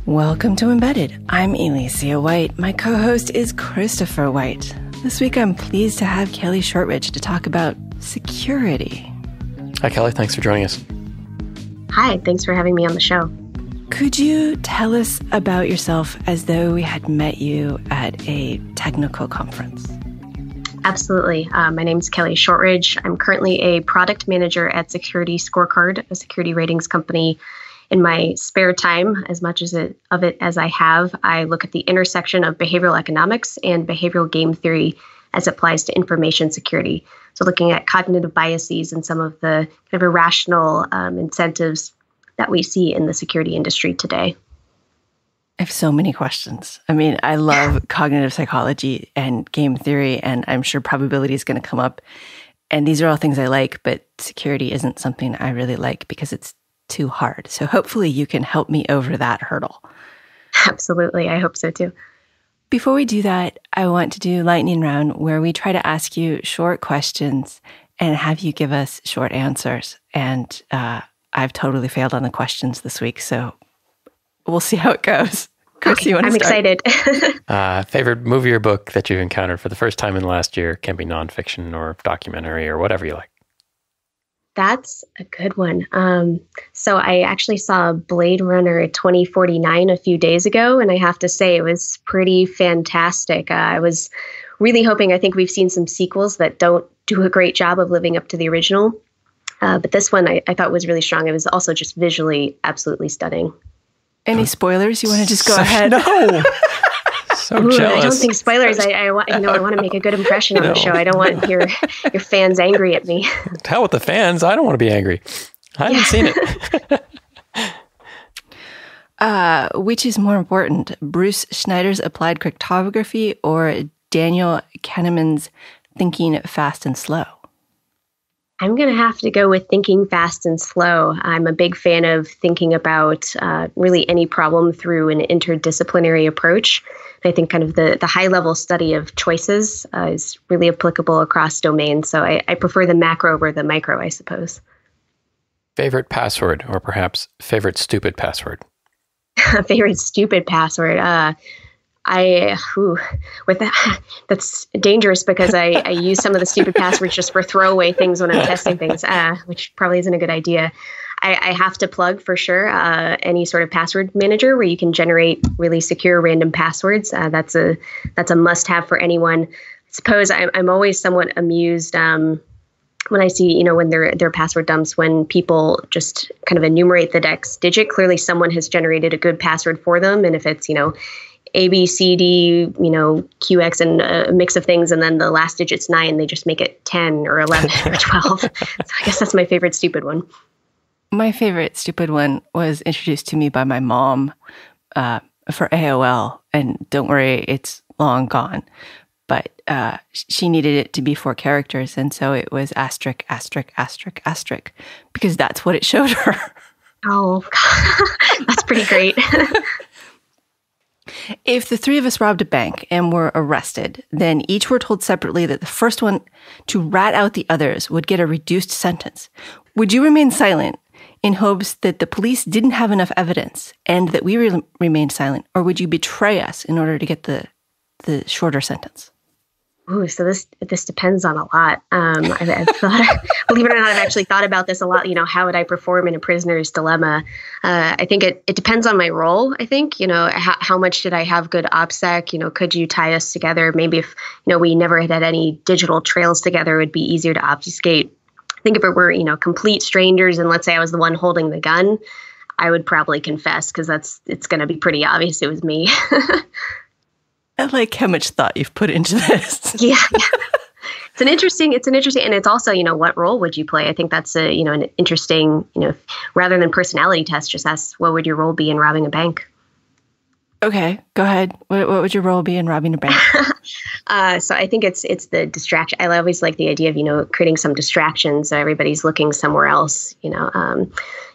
Welcome to Embedded. I'm Alicia White. My co-host is Christopher White. This week, I'm pleased to have Kelly Shortridge to talk about security. Hi, Kelly. Thanks for joining us. Hi. Thanks for having me on the show. Could you tell us about yourself as though we had met you at a technical conference? Absolutely. My name is Kelly Shortridge. I'm currently a product manager at SecurityScorecard, a security ratings company. In my spare time, as much of it as I have, I look at the intersection of behavioral economics and behavioral game theory as it applies to information security. So looking at cognitive biases and some of the kind of irrational incentives that we see in the security industry today. I have so many questions. I mean, I love cognitive psychology and game theory, and I'm sure probability is going to come up. And these are all things I like, but security isn't something I really like because it's too hard. So hopefully you can help me over that hurdle. Absolutely. I hope so too. Before we do that, I want to do lightning round where we try to ask you short questions and have you give us short answers. And I've totally failed on the questions this week, so we'll see how it goes. Chris, okay, you want to start? I'm excited. Favorite movie or book that you've encountered for the first time in the last year? Can be nonfiction or documentary or whatever you like. That's a good one. So I actually saw Blade Runner 2049 a few days ago, and I have to say it was pretty fantastic. I was really hoping, I think we've seen some sequels that don't do a great job of living up to the original. But this one I thought was really strong. It was also just visually absolutely stunning. Any spoilers? You want to just go ahead? No. So jealous. I don't think spoilers. I want to make a good impression on the show. I don't want your fans angry at me. Hell with the fans. I don't want to be angry. I haven't seen it. Which is more important, Bruce Schneider's applied cryptography or Daniel Kahneman's thinking fast and slow? I'm going to have to go with thinking fast and slow. I'm a big fan of thinking about really any problem through an interdisciplinary approach. I think kind of the high-level study of choices is really applicable across domains. So I prefer the macro over the micro, I suppose. Favorite password, or perhaps favorite stupid password? Favorite stupid password? That's dangerous because I use some of the stupid passwords just for throwaway things when I'm testing things, which probably isn't a good idea. I have to plug for sure any sort of password manager where you can generate really secure random passwords. That's a must-have for anyone. I suppose I'm always somewhat amused when I see, when they're password dumps, when people just kind of enumerate the next digit. Clearly, someone has generated a good password for them, and if it's A, B, C, D, QX, and a mix of things, and then the last digit's 9, they just make it 10 or 11 or 12. So I guess that's my favorite stupid one. My favorite stupid one was introduced to me by my mom for AOL, and don't worry, it's long gone. But she needed it to be 4 characters, and so it was asterisk, asterisk, asterisk, asterisk, because that's what it showed her. Oh, that's pretty great. If the 3 of us robbed a bank and were arrested, then each were told separately that the first one to rat out the others would get a reduced sentence. Would you remain silent in hopes that the police didn't have enough evidence and that we remained silent, or would you betray us in order to get the shorter sentence? Ooh, so this depends on a lot. I've thought, believe it or not, I've actually thought about this a lot. How would I perform in a prisoner's dilemma? I think it depends on my role. I think, how much did I have good OPSEC? Could you tie us together? Maybe if, we never had any digital trails together, it would be easier to obfuscate. I think if it were, complete strangers, and let's say I was the one holding the gun, I would probably confess because it's going to be pretty obvious it was me. I like how much thought you've put into this. Yeah. It's interesting, and it's also, what role would you play? I think that's an interesting, rather than personality test, just ask what would your role be in robbing a bank? Okay, go ahead. What would your role be in robbing a bank? So I think it's the distraction. I always like the idea of, creating some distractions so everybody's looking somewhere else,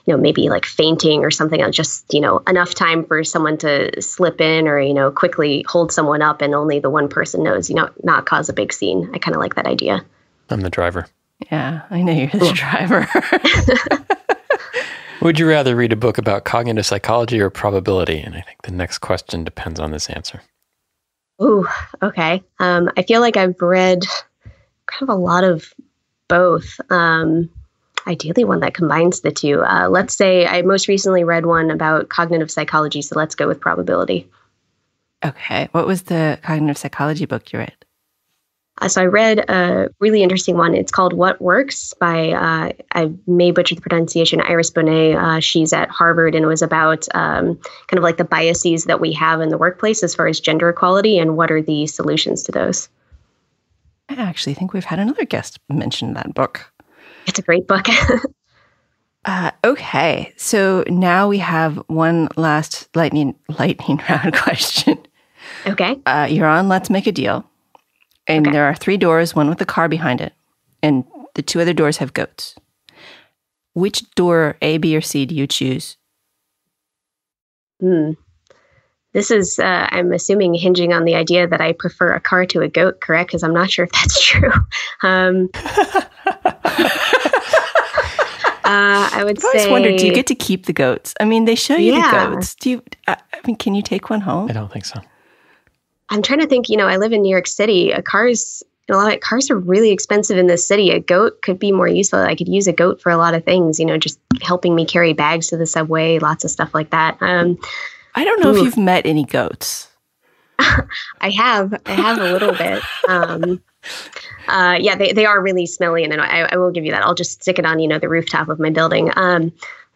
maybe like fainting or something else, just, enough time for someone to slip in or, quickly hold someone up and only the one person knows, not cause a big scene. I kind of like that idea. I'm the driver. Yeah, I know you're the driver. Would you rather read a book about cognitive psychology or probability? And I think the next question depends on this answer. Ooh, okay. I feel like I've read kind of a lot of both. Ideally, one that combines the two. Let's say I most recently read one about cognitive psychology, so let's go with probability. Okay. What was the cognitive psychology book you read? So I read a really interesting one. It's called What Works by, I may butcher the pronunciation, Iris Bohnet. She's at Harvard, and it was about kind of like the biases that we have in the workplace as far as gender equality and what are the solutions to those. I actually think we've had another guest mention that book. It's a great book. Okay. So now we have one last lightning round question. Okay. You're on Let's Make a Deal. And there are 3 doors, one with a car behind it. And the 2 other doors have goats. Which door, A, B, or C, do you choose? This is, I'm assuming, hinging on the idea that I prefer a car to a goat, correct? Because I'm not sure if that's true. I would say... I always wondered, do you get to keep the goats? I mean, they show you the goats. Do you? I mean, can you take one home? I don't think so. I'm trying to think, I live in New York City. Cars are really expensive in this city. A goat could be more useful. I could use a goat for a lot of things, just helping me carry bags to the subway, lots of stuff like that. I don't know if you've met any goats. I have a little bit. They are really smelly, and I will give you that. I'll just stick it on, the rooftop of my building.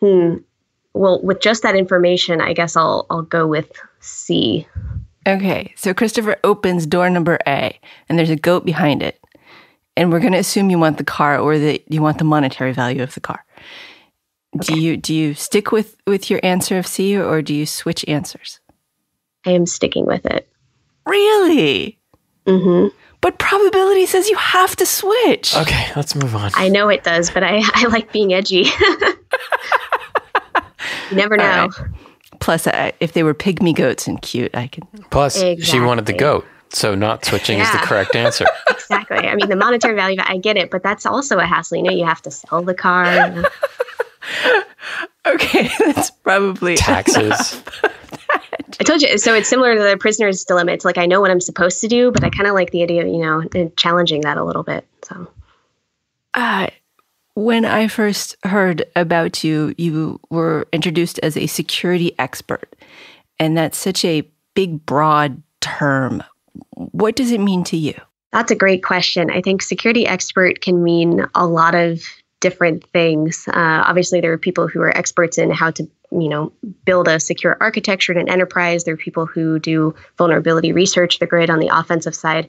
Well, with just that information, I guess I'll go with C. Okay, so Christopher opens door number A, and there's a goat behind it. And we're going to assume you want the car or that you want the monetary value of the car. Okay. Do you stick with your answer of C, or do you switch answers? I am sticking with it. Really? Mm-hmm. But probability says you have to switch. Okay, let's move on. I know it does, but I like being edgy. You never know. Right. Plus, if they were pygmy goats and cute, I could... Plus, She wanted the goat, so not switching is the correct answer. Exactly. I mean, the monetary value, I get it, but that's also a hassle. You have to sell the car. Okay, that's probably... Taxes. I told you. So it's similar to the prisoner's dilemma. It's like, I know what I'm supposed to do, but I kind of like the idea of, challenging that a little bit. So, when I first heard about you, you were introduced as a security expert. And that's such a big, broad term. What does it mean to you? That's a great question. I think security expert can mean a lot of different things. Obviously, there are people who are experts in how to build a secure architecture in an enterprise. There are people who do vulnerability research, the grid on the offensive side.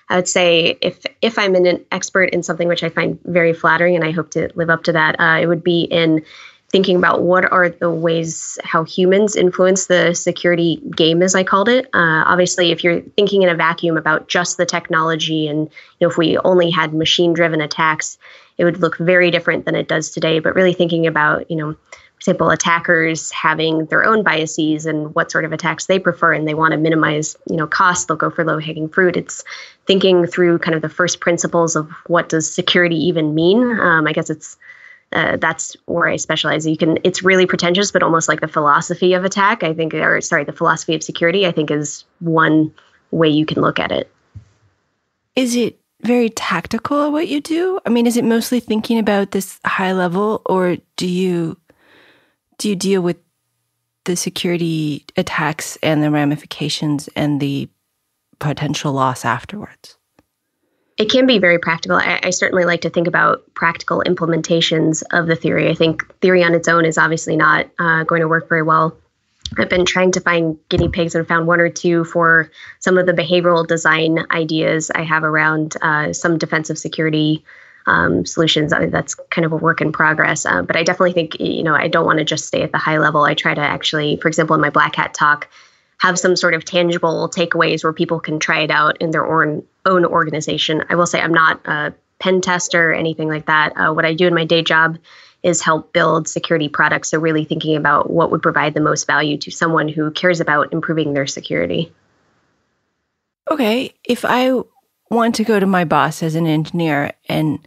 I would say if I'm an expert in something, which I find very flattering, and I hope to live up to that, it would be in thinking about what are the ways how humans influence the security game, as I called it. Obviously, if you're thinking in a vacuum about just the technology and if we only had machine-driven attacks, it would look very different than it does today. But really thinking about, for example, attackers having their own biases and what sort of attacks they prefer, and they want to minimize, costs. They'll go for low-hanging fruit. It's thinking through kind of the first principles of what does security even mean. I guess that's where I specialize. It's really pretentious, but almost like the philosophy of attack, the philosophy of security, I think is one way you can look at it. Is it very tactical at what you do? I mean, is it mostly thinking about this high level, or do you deal with the security attacks and the ramifications and the potential loss afterwards? It can be very practical. I certainly like to think about practical implementations of the theory. I think theory on its own is obviously not going to work very well. I've been trying to find guinea pigs and found 1 or 2 for some of the behavioral design ideas I have around some defensive security solutions. That's kind of a work in progress. But I definitely think, I don't want to just stay at the high level. I try to actually, for example, in my Black Hat talk, have some sort of tangible takeaways where people can try it out in their own organization. I will say I'm not a pen tester or anything like that. What I do in my day job is help build security products. So really thinking about what would provide the most value to someone who cares about improving their security. Okay, if I want to go to my boss as an engineer and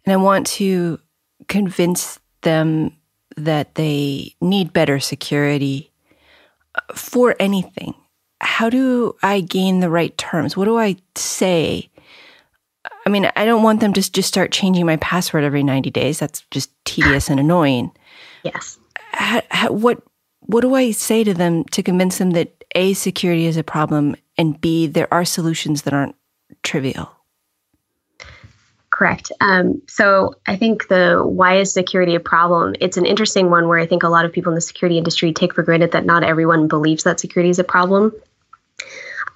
I want to convince them that they need better security for anything, how do I gain the right terms? What do I say? I mean, I don't want them to just start changing my password every 90 days. That's just tedious and annoying. Yes. What do I say to them to convince them that A, security is a problem, and B, there are solutions that aren't trivial? Correct. So I think the why is security a problem? It's an interesting one where I think a lot of people in the security industry take for granted that not everyone believes that security is a problem.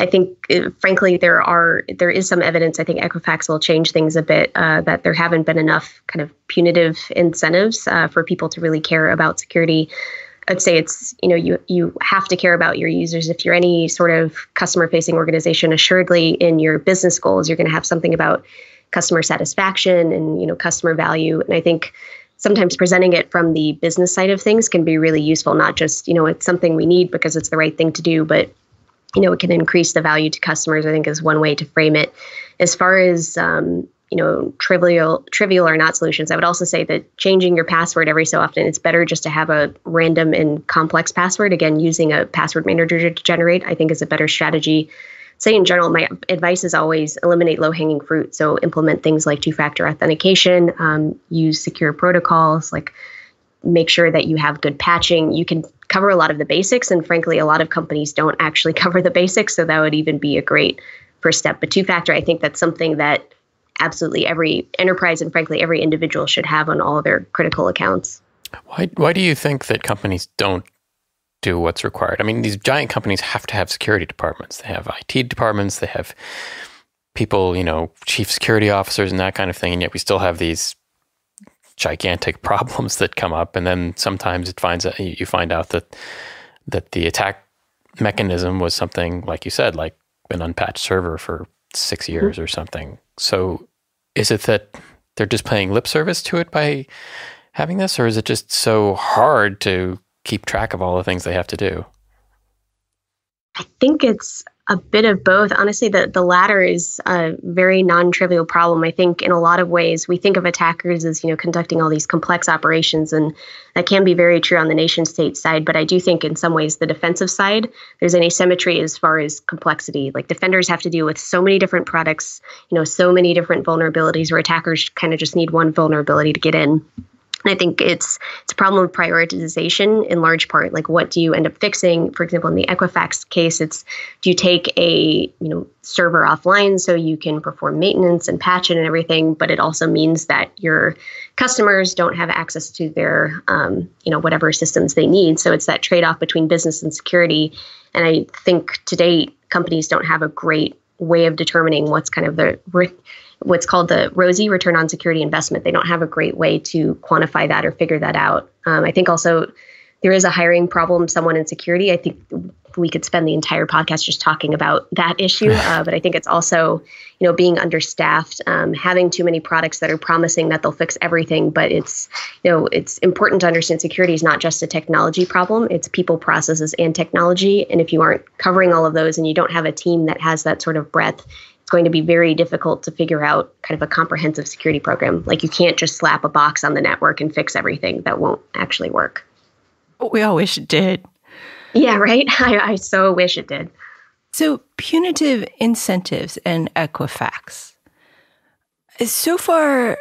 I think, frankly, there is some evidence. I think Equifax will change things a bit, that there haven't been enough kind of punitive incentives for people to really care about security. I'd say it's, you have to care about your users. If you're any sort of customer-facing organization, assuredly in your business goals, you're going to have something about customer satisfaction and, customer value. And I think sometimes presenting it from the business side of things can be really useful, not just, it's something we need because it's the right thing to do, but, it can increase the value to customers, I think is one way to frame it. As far as, trivial or not solutions, I would also say that changing your password every so often, it's better just to have a random and complex password. Again, using a password manager to generate, I think is a better strategy. Say in general, my advice is always eliminate low-hanging fruit. So implement things like two-factor authentication, use secure protocols, like make sure that you have good patching. You can cover a lot of the basics. And frankly, a lot of companies don't actually cover the basics. So that would even be a great first step. But two-factor, I think that's something that absolutely every enterprise and frankly, every individual should have on all of their critical accounts. Why do you think that companies don't do what's required? I mean, these giant companies have to have security departments. They have IT departments. They have people, chief security officers and that kind of thing. And yet we still have these gigantic problems that come up. And then sometimes you find out that the attack mechanism was something, like you said, like an unpatched server for 6 years or something. So is it that they're just paying lip service to it by having this, or is it just so hard to keep track of all the things they have to do? I think it's a bit of both. Honestly, the latter is a very non-trivial problem. I think in a lot of ways, we think of attackers as, conducting all these complex operations, and that can be very true on the nation state side. But I do think in some ways, the defensive side, there's an asymmetry as far as complexity. Like defenders have to deal with so many different products, so many different vulnerabilities, where attackers kind of just need one vulnerability to get in. And I think it's a problem of prioritization in large part. Like, what do you end up fixing? For example, in the Equifax case, it's do you take a server offline so you can perform maintenance and patch it and everything, but it also means that your customers don't have access to their whatever systems they need. So it's that trade-off between business and security. And I think to date, companies don't have a great way of determining what's kind of what's called the ROSI, return on security investment. They don't have a great way to quantify that or figure that out. I think also there is a hiring problem, someone in security. I think we could spend the entire podcast just talking about that issue. But I think it's also, being understaffed, having too many products that are promising that they'll fix everything. But it's important to understand security is not just a technology problem. It's people, processes, and technology. And if you aren't covering all of those and you don't have a team that has that sort of breadth, it's going to be very difficult to figure out kind of a comprehensive security program. Like you can't just slap a box on the network and fix everything. That won't actually work. We all wish it did. Yeah, right? I so wish it did. So punitive incentives and Equifax. So far,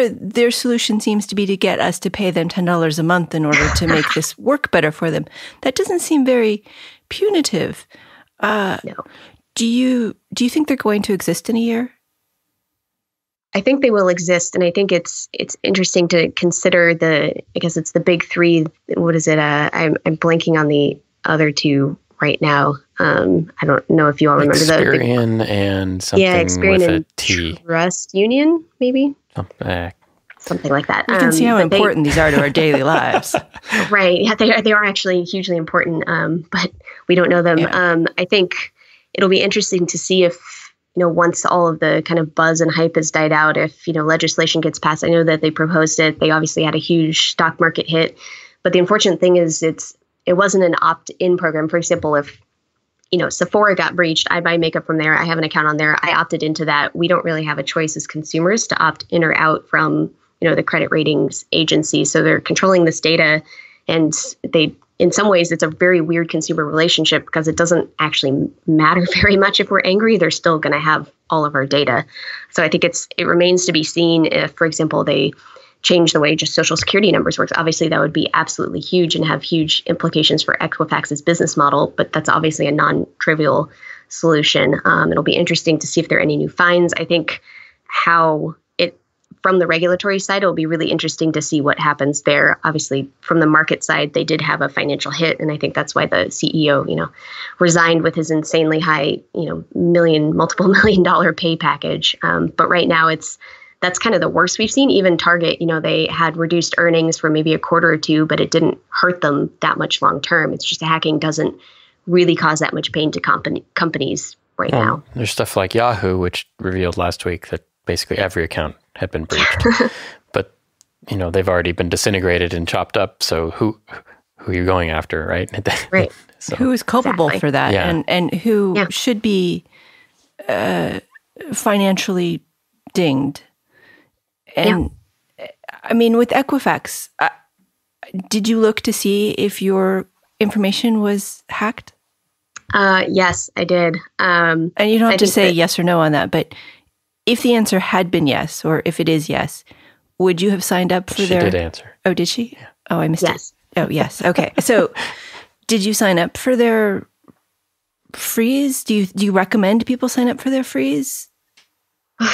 their solution seems to be to get us to pay them $10 a month in order to make this work better for them. That doesn't seem very punitive. No. Do you think they're going to exist in a year? I think they will exist, and I think it's interesting to consider I guess it's the big three. What is it? I'm blanking on the other two right now. I don't know if you all remember those. Experian and something Experian with and a T. Trust Union, maybe? Something like that. You can see how important these are to our daily lives. Right. Yeah, they are actually hugely important, but we don't know them. Yeah. I think it'll be interesting to see if, once all of the kind of buzz and hype has died out, if, legislation gets passed. I know that they proposed it. They obviously had a huge stock market hit. But the unfortunate thing is it wasn't an opt-in program. For example, if, Sephora got breached, I buy makeup from there. I have an account on there. I opted into that. We don't really have a choice as consumers to opt in or out from, the credit ratings agencies. So they're controlling this data, and in some ways, it's a very weird consumer relationship because it doesn't actually matter very much if we're angry. They're still going to have all of our data. So I think it remains to be seen if, for example, they change the way just Social Security numbers works. Obviously, that would be absolutely huge and have huge implications for Equifax's business model, but that's obviously a non-trivial solution. It'll be interesting to see if there are any new fines. I think from the regulatory side, it'll be really interesting to see what happens there. Obviously, from the market side, they did have a financial hit, and I think that's why the CEO, resigned with his insanely high, multiple $million pay package. But right now, that's kind of the worst we've seen. Even Target, they had reduced earnings for maybe a quarter or two, but it didn't hurt them that much long term. It's just hacking doesn't really cause that much pain to companies right now. There's stuff like Yahoo, which revealed last week that basically every account had been breached. But, they've already been disintegrated and chopped up. So who are you going after, right? Right. So, who is culpable for that? Yeah. And who should be financially dinged? And I mean, with Equifax, did you look to see if your information was hacked? Yes, I did. And you don't have to say yes or no on that, but if the answer had been yes, or if it is yes, would you have signed up for their... She did answer. Oh, did she? Yeah. Oh, I missed it. Oh, yes. Okay. So did you sign up for their freeze? Do you recommend people sign up for their freeze?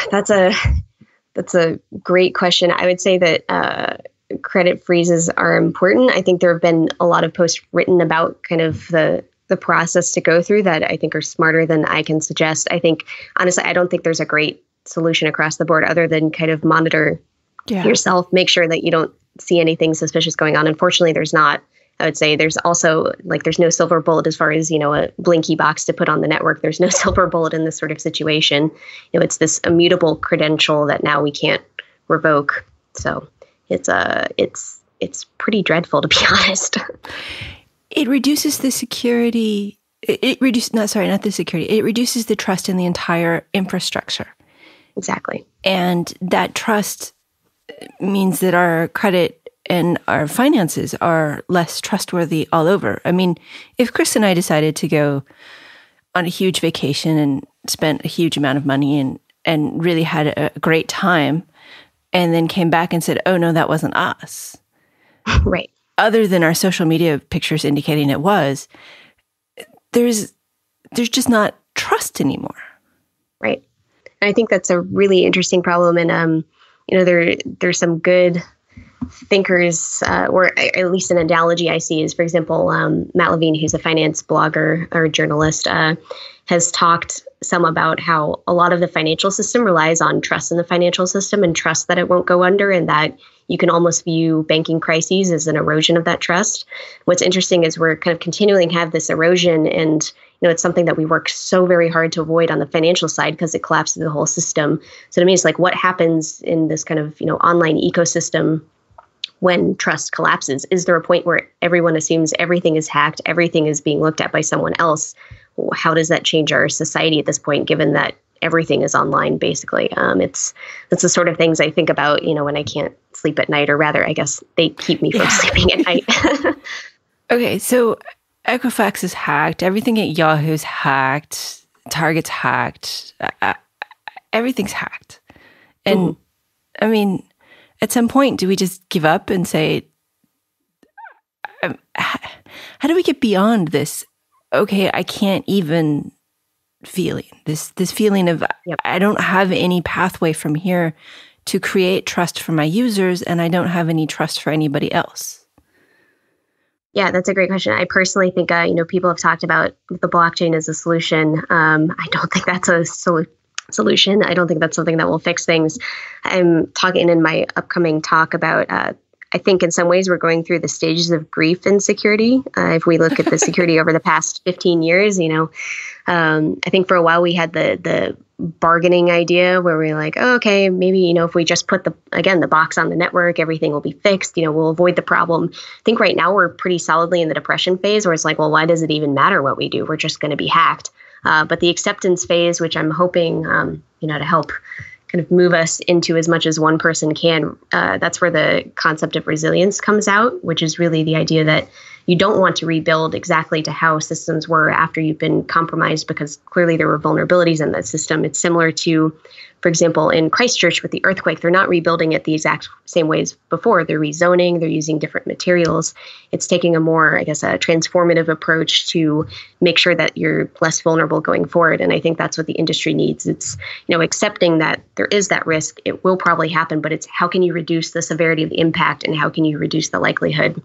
That's a great question. I would say that credit freezes are important. I think there have been a lot of posts written about kind of the process to go through that I think are smarter than I can suggest. I think, honestly, I don't think there's a great solution across the board other than kind of monitor yourself, make sure that you don't see anything suspicious going on. Unfortunately, there's not. I would say there's also there's no silver bullet as far as, a blinky box to put on the network. There's no silver bullet in this sort of situation. It's this immutable credential that now we can't revoke. So it's pretty dreadful, to be honest. It reduces the security. It reduces the trust in the entire infrastructure. Exactly. And that trust means that our credit and our finances are less trustworthy all over. I mean, if Chris and I decided to go on a huge vacation and spent a huge amount of money and really had a great time, and then came back and said, oh, no, that wasn't us. Right. Other than our social media pictures indicating it was, there's just not trust anymore. Right. And I think that's a really interesting problem. And, there's some good thinkers, or at least an analogy I see is, for example, Matt Levine, who's a finance blogger or journalist, has talked some about how a lot of the financial system relies on trust in the financial system and trust that it won't go under, and that you can almost view banking crises as an erosion of that trust. What's interesting is we're kind of continuing to have this erosion, and it's something that we work so very hard to avoid on the financial side because it collapses the whole system. So to me, it's like, what happens in this kind of online ecosystem when trust collapses? Is there a point where everyone assumes everything is hacked, everything is being looked at by someone else? How does that change our society at this point, given that everything is online, basically? It's the sort of things I think about, when I can't sleep at night, or rather, I guess they keep me from sleeping at night. Okay, so Equifax is hacked. Everything at Yahoo's hacked. Target's hacked. Everything's hacked. And I mean, at some point, do we just give up and say, how do we get beyond this? Okay, I can't even feeling. This feeling of I don't have any pathway from here to create trust for my users, and I don't have any trust for anybody else. Yeah, that's a great question. I personally think, people have talked about the blockchain as a solution. I don't think that's a solution. I don't think that's something that will fix things. I'm talking in my upcoming talk about I think in some ways we're going through the stages of grief in security. If we look at the security over the past 15 years, I think for a while we had the bargaining idea where we're like, oh, okay, maybe, if we just put the box on the network, everything will be fixed, we'll avoid the problem. I think right now we're pretty solidly in the depression phase where it's like, well, why does it even matter what we do? We're just going to be hacked. But the acceptance phase, which I'm hoping, to help kind of move us into as much as one person can. That's where the concept of resilience comes out, which is really the idea that you don't want to rebuild exactly to how systems were after you've been compromised, because clearly there were vulnerabilities in that system. It's similar to, for example, in Christchurch with the earthquake, they're not rebuilding it the exact same ways before. They're rezoning, they're using different materials. It's taking a more, I guess, a transformative approach to make sure that you're less vulnerable going forward. And I think that's what the industry needs. It's, accepting that there is that risk. It will probably happen, but it's how can you reduce the severity of the impact and how can you reduce the likelihood?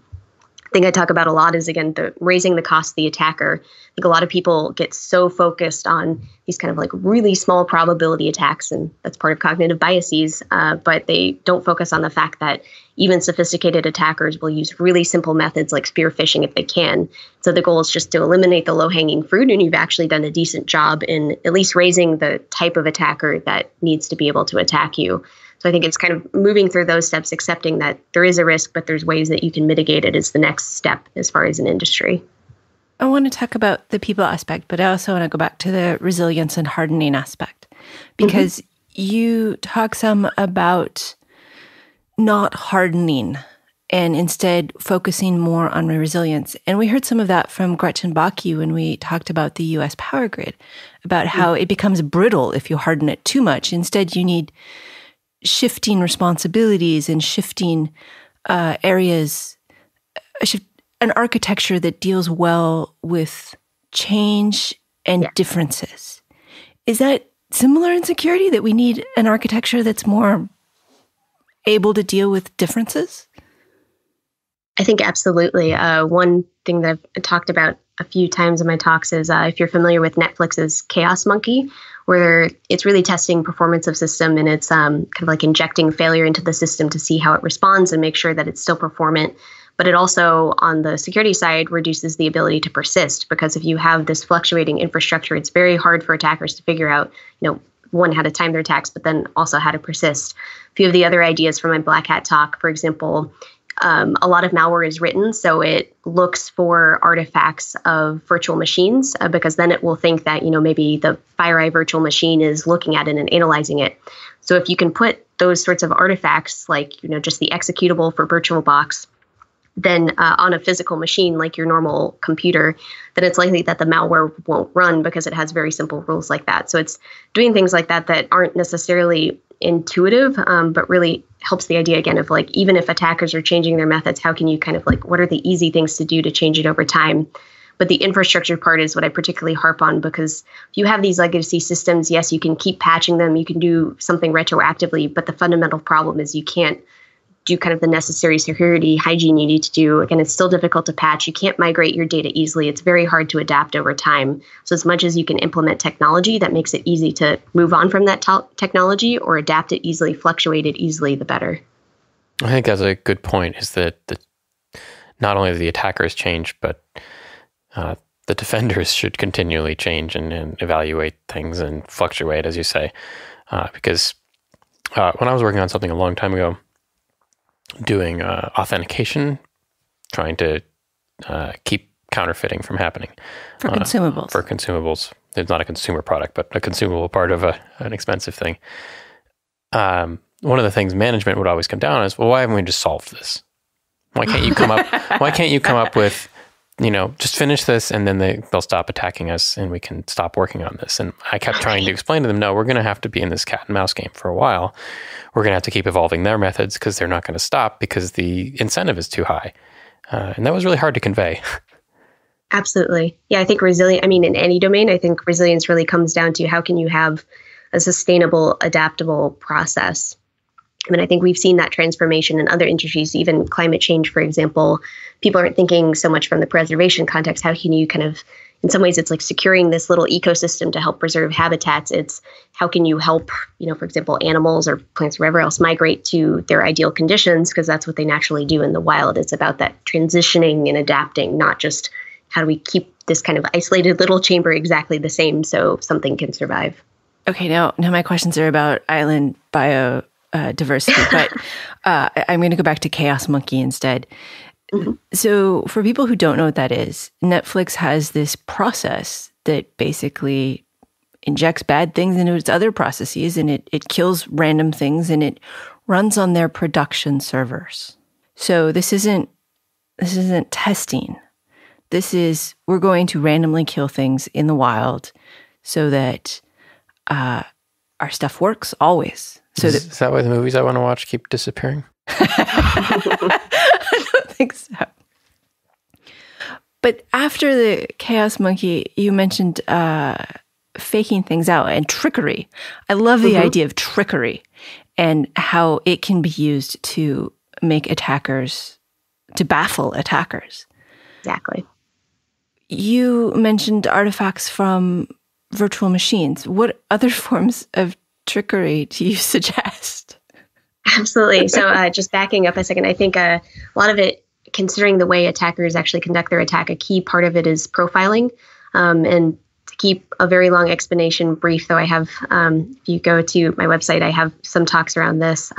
Thing I talk about a lot is, again, raising the cost of the attacker. I think a lot of people get so focused on these kind of like really small probability attacks, and that's part of cognitive biases, but they don't focus on the fact that even sophisticated attackers will use really simple methods like spear phishing if they can. So the goal is just to eliminate the low-hanging fruit, and you've actually done a decent job in at least raising the type of attacker that needs to be able to attack you. So I think it's kind of moving through those steps, accepting that there is a risk, but there's ways that you can mitigate it is the next step as far as an industry. I want to talk about the people aspect, but I also want to go back to the resilience and hardening aspect, because you talk some about not hardening and instead focusing more on resilience. And we heard some of that from Gretchen Bakke when we talked about the U.S. power grid, about how it becomes brittle if you harden it too much. Instead, you need shifting responsibilities and shifting areas, an architecture that deals well with change and differences. Is that similar in security, that we need an architecture that's more able to deal with differences? I think absolutely. One thing that I've talked about a few times in my talks is if you're familiar with Netflix's Chaos Monkey, where it's really testing performance of system, and it's kind of like injecting failure into the system to see how it responds and make sure that it's still performant. But it also, on the security side, reduces the ability to persist, because if you have this fluctuating infrastructure, it's very hard for attackers to figure out, one, how to time their attacks, but then also how to persist. A few of the other ideas from my Black Hat talk, for example, a lot of malware is written, so it looks for artifacts of virtual machines, because then it will think that, maybe the FireEye virtual machine is looking at it and analyzing it. So if you can put those sorts of artifacts, like, just the executable for VirtualBox, then on a physical machine like your normal computer, then it's likely that the malware won't run because it has very simple rules like that. So it's doing things like that that aren't necessarily intuitive, but really helps the idea, again, of like, even if attackers are changing their methods, how can you kind of like, what are the easy things to do to change it over time? But the infrastructure part is what I particularly harp on, because if you have these legacy systems, yes, you can keep patching them, you can do something retroactively, but the fundamental problem is you can't do kind of the necessary security hygiene you need to do. Again, it's still difficult to patch. You can't migrate your data easily. It's very hard to adapt over time. So as much as you can implement technology that makes it easy to move on from that technology or adapt it easily, fluctuate it easily, the better. I think that's a good point, is that not only the attackers change, but the defenders should continually change and evaluate things and fluctuate, as you say. Because when I was working on something a long time ago, doing authentication, trying to keep counterfeiting from happening. For consumables. For consumables. It's not a consumer product, but a consumable part of an expensive thing. One of the things management would always come down is, well, why haven't we just solved this? Why can't you come up with, just finish this, and then they'll stop attacking us and we can stop working on this. And I kept trying to explain to them, no, we're going to have to be in this cat and mouse game for a while. We're going to have to keep evolving their methods because they're not going to stop because the incentive is too high. And that was really hard to convey. Absolutely. Yeah, I think in any domain, I think resilience really comes down to how can you have a sustainable, adaptable process. I think we've seen that transformation in other industries, even climate change, for example. People aren't thinking so much from the preservation context. How can you kind of, in some ways, it's like securing this little ecosystem to help preserve habitats. It's how can you help, for example, animals or plants or whatever else migrate to their ideal conditions, because that's what they naturally do in the wild. It's about that transitioning and adapting, not just how do we keep this kind of isolated little chamber exactly the same so something can survive. Okay, now my questions are about island biodiversity, but I'm going to go back to Chaos Monkey instead. Mm-hmm. So for people who don't know what that is, Netflix has this process that basically injects bad things into its other processes, and it kills random things, and it runs on their production servers. So this isn't testing. This is, we're going to randomly kill things in the wild so that our stuff works always. So is that why the movies I want to watch keep disappearing? I don't think so. But after the Chaos Monkey, you mentioned faking things out and trickery. I love the idea of trickery and how it can be used to make attackers, to baffle attackers. Exactly. You mentioned artifacts from virtual machines. What other forms of trickery do you suggest? Absolutely. So just backing up a second, I think a lot of it, considering the way attackers actually conduct their attack, a key part of it is profiling. And to keep a very long explanation brief, though, I have, if you go to my website, I have some talks around this.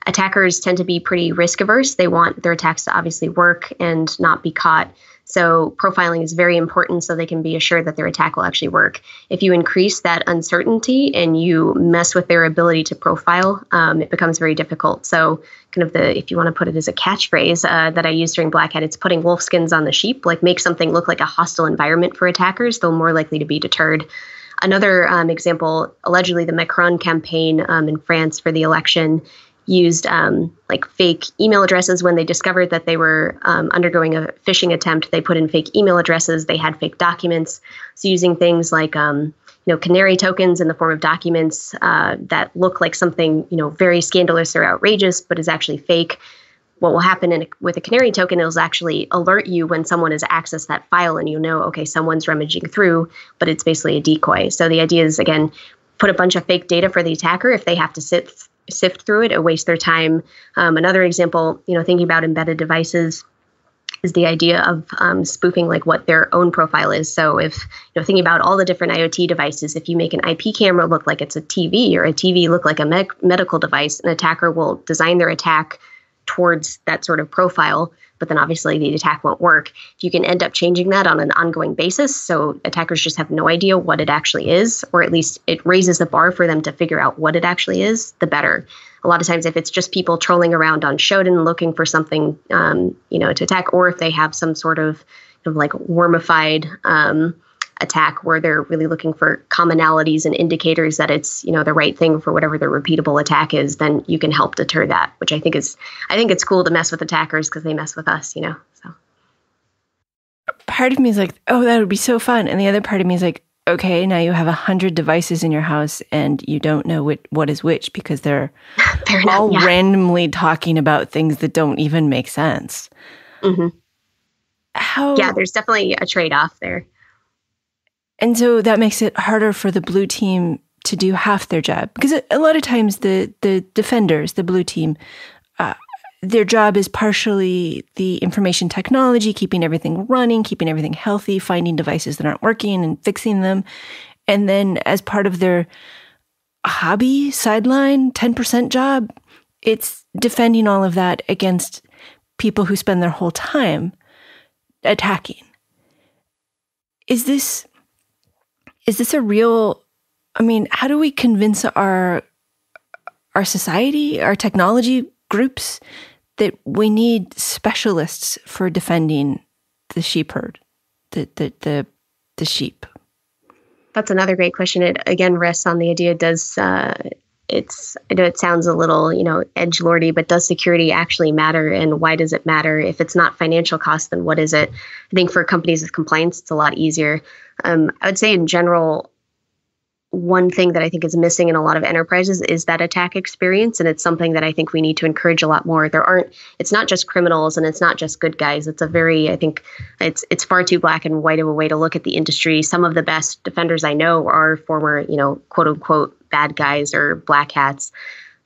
Attackers tend to be pretty risk averse. They want their attacks to obviously work and not be caught. So profiling is very important so they can be assured that their attack will actually work. If you increase that uncertainty and you mess with their ability to profile, it becomes very difficult. So kind of if you want to put it as a catchphrase that I use during Black Hat, it's putting wolf skins on the sheep, like make something look like a hostile environment for attackers, they're more likely to be deterred. Another example, allegedly the Macron campaign in France for the election used like fake email addresses. When they discovered that they were undergoing a phishing attempt, they put in fake email addresses. They had fake documents. So using things like canary tokens in the form of documents that look like something very scandalous or outrageous, but is actually fake. What will happen with a canary token is actually alert you when someone has accessed that file, and okay, someone's rummaging through, but it's basically a decoy. So the idea is, again, put a bunch of fake data for the attacker. If they have to sift through it waste their time. Another example, thinking about embedded devices, is the idea of spoofing like what their own profile is. So if, thinking about all the different IoT devices, if you make an IP camera look like it's a TV or a TV look like a medical device, an attacker will design their attack towards that sort of profile, but then obviously the attack won't work. If you can end up changing that on an ongoing basis, so attackers just have no idea what it actually is, or at least it raises the bar for them to figure out what it actually is, the better. A lot of times if it's just people trolling around on Shodan looking for something, to attack, or if they have some sort of like wormified attack where they're really looking for commonalities and indicators that it's, the right thing for whatever the repeatable attack is, then you can help deter that, which I think it's cool to mess with attackers because they mess with us, so. Part of me is like, oh, that would be so fun. And the other part of me is like, okay, now you have 100 devices in your house and you don't know what is which because they're all randomly talking about things that don't even make sense. Mm-hmm. Yeah, there's definitely a trade-off there. And so that makes it harder for the blue team to do half their job. Because a lot of times the defenders, the blue team, their job is partially the information technology, keeping everything running, keeping everything healthy, finding devices that aren't working and fixing them. And then as part of their hobby, sideline, 10% job, it's defending all of that against people who spend their whole time attacking. Is this a real, how do we convince our society, our technology groups that we need specialists for defending the sheep herd, the sheep? That's another great question. It again rests on the idea, I know it sounds a little, edgelordy, but does security actually matter? And why does it matter? If it's not financial cost, then what is it? I think for companies with compliance, it's a lot easier. I would say in general, one thing that I think is missing in a lot of enterprises is that attack experience. And it's something that I think we need to encourage a lot more. It's not just criminals and it's not just good guys. I think it's far too black and white of a way to look at the industry. Some of the best defenders I know are former, quote unquote, bad guys or black hats.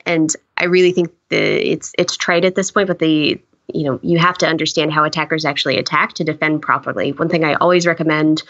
And I really think it's trite at this point, but you have to understand how attackers actually attack to defend properly. One thing I always recommend,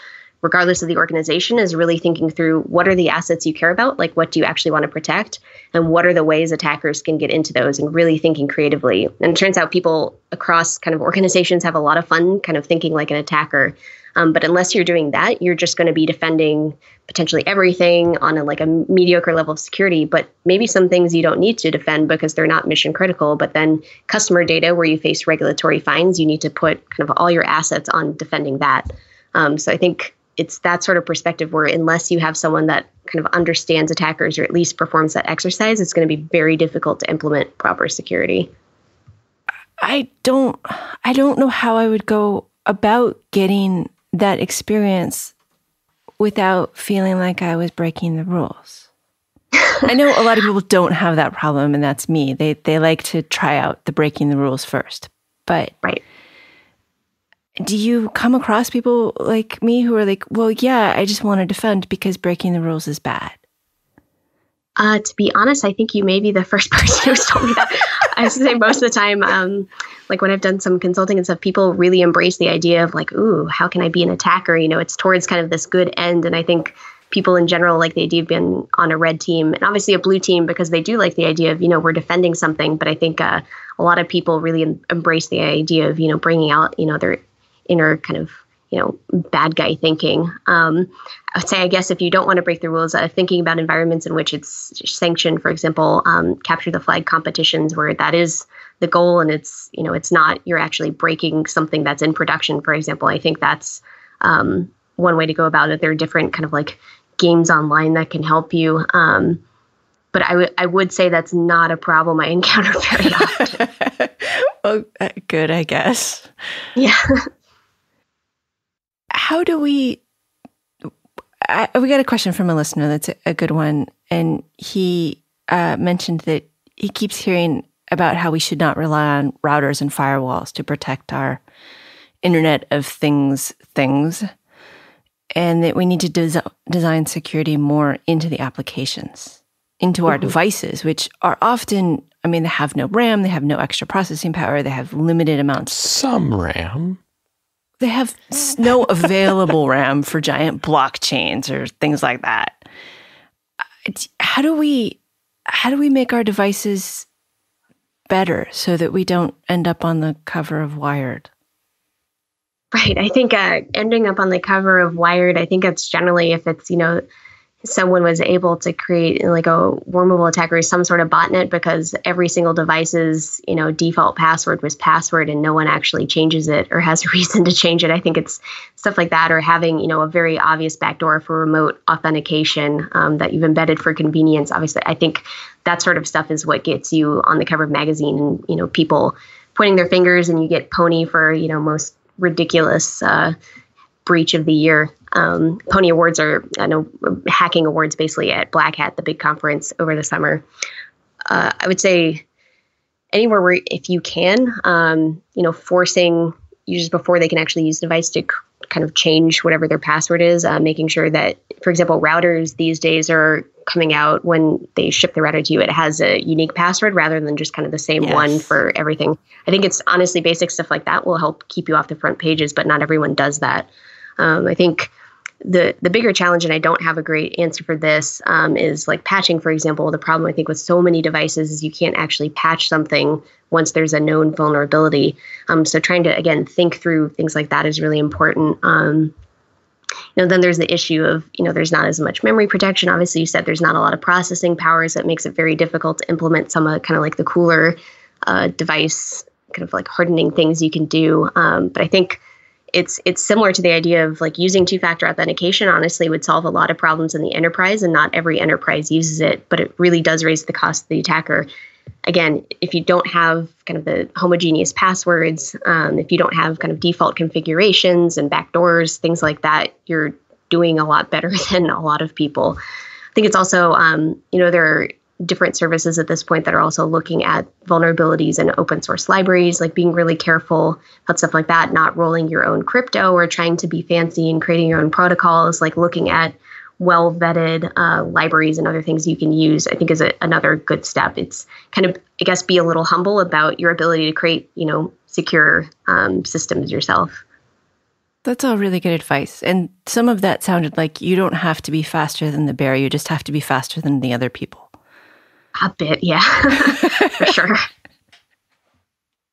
regardless of the organization, is really thinking through what are the assets you care about, like what do you actually want to protect, and what are the ways attackers can get into those, and really thinking creatively. And it turns out people across kind of organizations have a lot of fun kind of thinking like an attacker. But unless you're doing that, you're just going to be defending potentially everything on a mediocre level of security, but maybe some things you don't need to defend because they're not mission critical. But then customer data where you face regulatory fines, you need to put kind of all your assets on defending that. So I think it's that sort of perspective where unless you have someone that kind of understands attackers or at least performs that exercise, it's going to be very difficult to implement proper security. I don't know how I would go about getting that experience without feeling like I was breaking the rules. I know a lot of people don't have that problem, and that's me. They like to try out the breaking the rules first. But right. Do you come across people like me who are like, well, yeah, I just want to defend because breaking the rules is bad? To be honest, I think you may be the first person who's told me that. I have to say most of the time, when I've done some consulting and stuff, people really embrace the idea of ooh, how can I be an attacker? It's towards kind of this good end. And I think people in general like the idea of being on a red team and obviously a blue team because they do like the idea of, we're defending something. But I think a lot of people really embrace the idea of, bringing out, their inner kind of, bad guy thinking. I would say, I guess, if you don't want to break the rules, thinking about environments in which it's sanctioned, for example, capture the flag competitions where that is the goal and it's, it's not, you're actually breaking something that's in production, for example. I think that's one way to go about it. There are different kind of games online that can help you. But I would say that's not a problem I encounter very often. Well, good, I guess. Yeah. How do we got a question from a listener that's a good one. And he mentioned that he keeps hearing about how we should not rely on routers and firewalls to protect our Internet of things, and that we need to design security more into the applications, into our devices, which are often, they have no RAM, they have no extra processing power, they have limited amounts. Some RAM. They have no available RAM for giant blockchains or things like that. How do we make our devices better so that we don't end up on the cover of Wired? Right. I think ending up on the cover of Wired, I think that's generally if it's, someone was able to create a wormable attack or some sort of botnet because every single device's, default password was password and no one actually changes it or has a reason to change it. I think it's stuff like that, or having, a very obvious backdoor for remote authentication that you've embedded for convenience. Obviously, I think that sort of stuff is what gets you on the cover of magazine and, people pointing their fingers and you get pony for, most ridiculous breach of the year. Pony Awards are, hacking awards basically at Black Hat, the big conference over the summer. I would say anywhere where if you can, forcing users before they can actually use the device to kind of change whatever their password is, making sure that, for example, routers these days are coming out when they ship the router to you. It has a unique password rather than just kind of the same one for everything. I think it's honestly basic stuff like that will help keep you off the front pages, but not everyone does that. I think the bigger challenge, and I don't have a great answer for this, is patching, for example. The problem I think with so many devices is you can't actually patch something once there's a known vulnerability. So trying to, again, think through things like that is really important. Then there's the issue of, there's not as much memory protection. Obviously, you said there's not a lot of processing powers that makes it very difficult to implement some of kind of the cooler device kind of hardening things you can do. But I think it's similar to the idea of using two-factor authentication, honestly, would solve a lot of problems in the enterprise, and not every enterprise uses it, but it really does raise the cost of the attacker. Again, if you don't have kind of the homogeneous passwords, if you don't have kind of default configurations and backdoors, things like that, you're doing a lot better than a lot of people. I think it's also, there are different services at this point that are also looking at vulnerabilities in open source libraries, being really careful about stuff like that, not rolling your own crypto or trying to be fancy and creating your own protocols, looking at well-vetted libraries and other things you can use, I think is another good step. It's kind of, I guess, be a little humble about your ability to create, secure systems yourself. That's all really good advice. And some of that sounded like you don't have to be faster than the bear. You just have to be faster than the other people. A bit, yeah, for sure.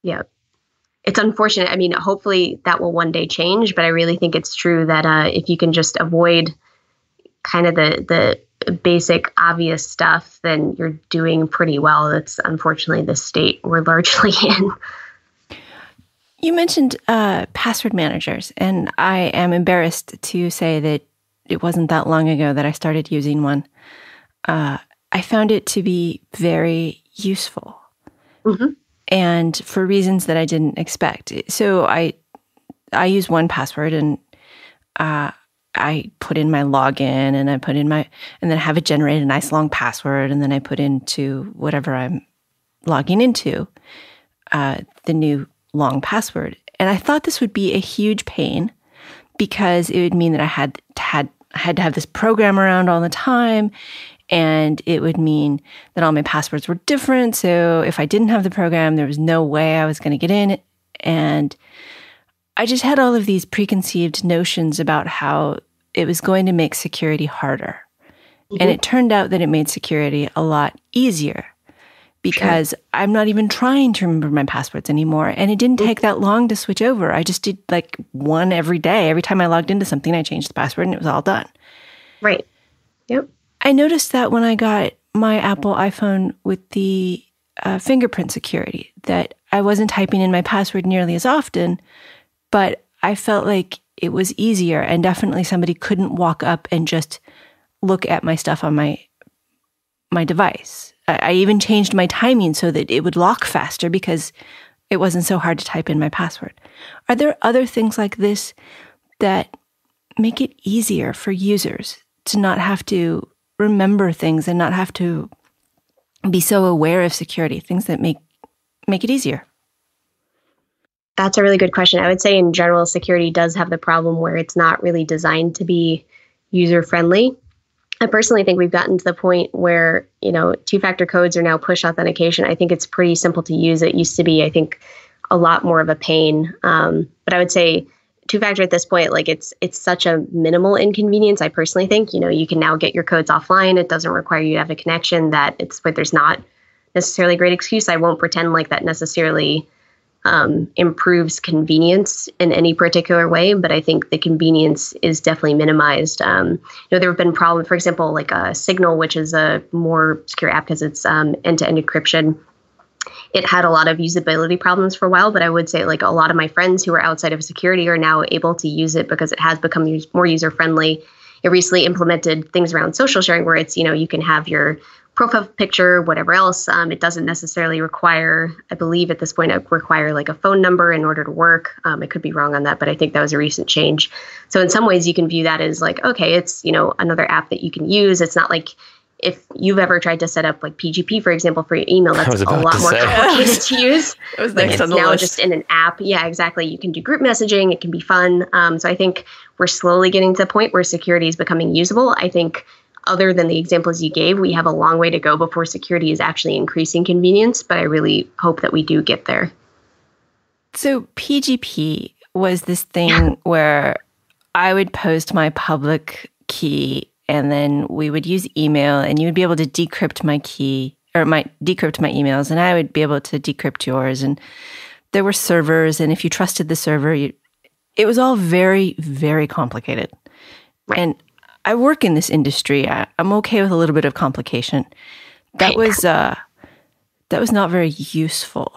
Yeah. it's unfortunate. I mean, hopefully that will one day change, but I really think it's true that if you can just avoid kind of the basic obvious stuff, then you're doing pretty well. That's unfortunately the state we're largely in. You mentioned password managers, and I am embarrassed to say that it wasn't that long ago that I started using one. I found it to be very useful, and for reasons that I didn't expect. So I use 1Password, and I put in my login, and I put in and then have it generate a nice long password, and then I put into whatever I'm logging into the new long password. And I thought this would be a huge pain because it would mean that I had to have this program around all the time, and it would mean that all my passwords were different. So if I didn't have the program, there was no way I was going to get in. And I just had all of these preconceived notions about how it was going to make security harder. And it turned out that it made security a lot easier because I'm not even trying to remember my passwords anymore. And it didn't take that long to switch over. I just did like one every day. Every time I logged into something, I changed the password and it was all done. Right. Yep. I noticed that when I got my Apple iPhone with the fingerprint security, that I wasn't typing in my password nearly as often, but I felt like it was easier, and definitely somebody couldn't walk up and just look at my stuff on my device. I even changed my timing so that it would lock faster because it wasn't so hard to type in my password. Are there other things like this that make it easier for users to not have to remember things and not have to be so aware of security, things that make it easier? That's a really good question. I would say in general, security does have the problem where it's not really designed to be user-friendly. I personally think we've gotten to the point where, two-factor codes are now push authentication. I think it's pretty simple to use. It used to be, I think, a lot more of a pain. But I would say two-factor at this point, like it's such a minimal inconvenience. I personally think, you can now get your codes offline. It doesn't require you to have a connection. But there's not necessarily a great excuse. I won't pretend like that necessarily improves convenience in any particular way, but I think the convenience is definitely minimized. There have been problems, for example, like Signal, which is a more secure app because it's end-to-end encryption. It had a lot of usability problems for a while, but I would say like a lot of my friends who are outside of security are now able to use it because it has become more user-friendly. It recently implemented things around social sharing where it's, you can have your profile picture, whatever else. It doesn't necessarily require, I believe at this point, require like a phone number in order to work. I could be wrong on that, but I think that was a recent change. So in some ways you can view that as like, okay, it's, another app that you can use. It's not like if you've ever tried to set up like PGP, for example, for your email, that's a lot more complicated to use. Like it's now just in an app. Yeah, exactly. You can do group messaging. It can be fun. So I think we're slowly getting to the point where security is becoming usable. I think other than the examples you gave, we have a long way to go before security is actually increasing convenience, but I really hope that we do get there. So PGP was this thing where I would post my public key and then we would use email and you would be able to decrypt my key or decrypt my emails and I would be able to decrypt yours. And there were servers, and if you trusted the server, it was all very, very complicated. Right. And I work in this industry. I'm okay with a little bit of complication. That was not very useful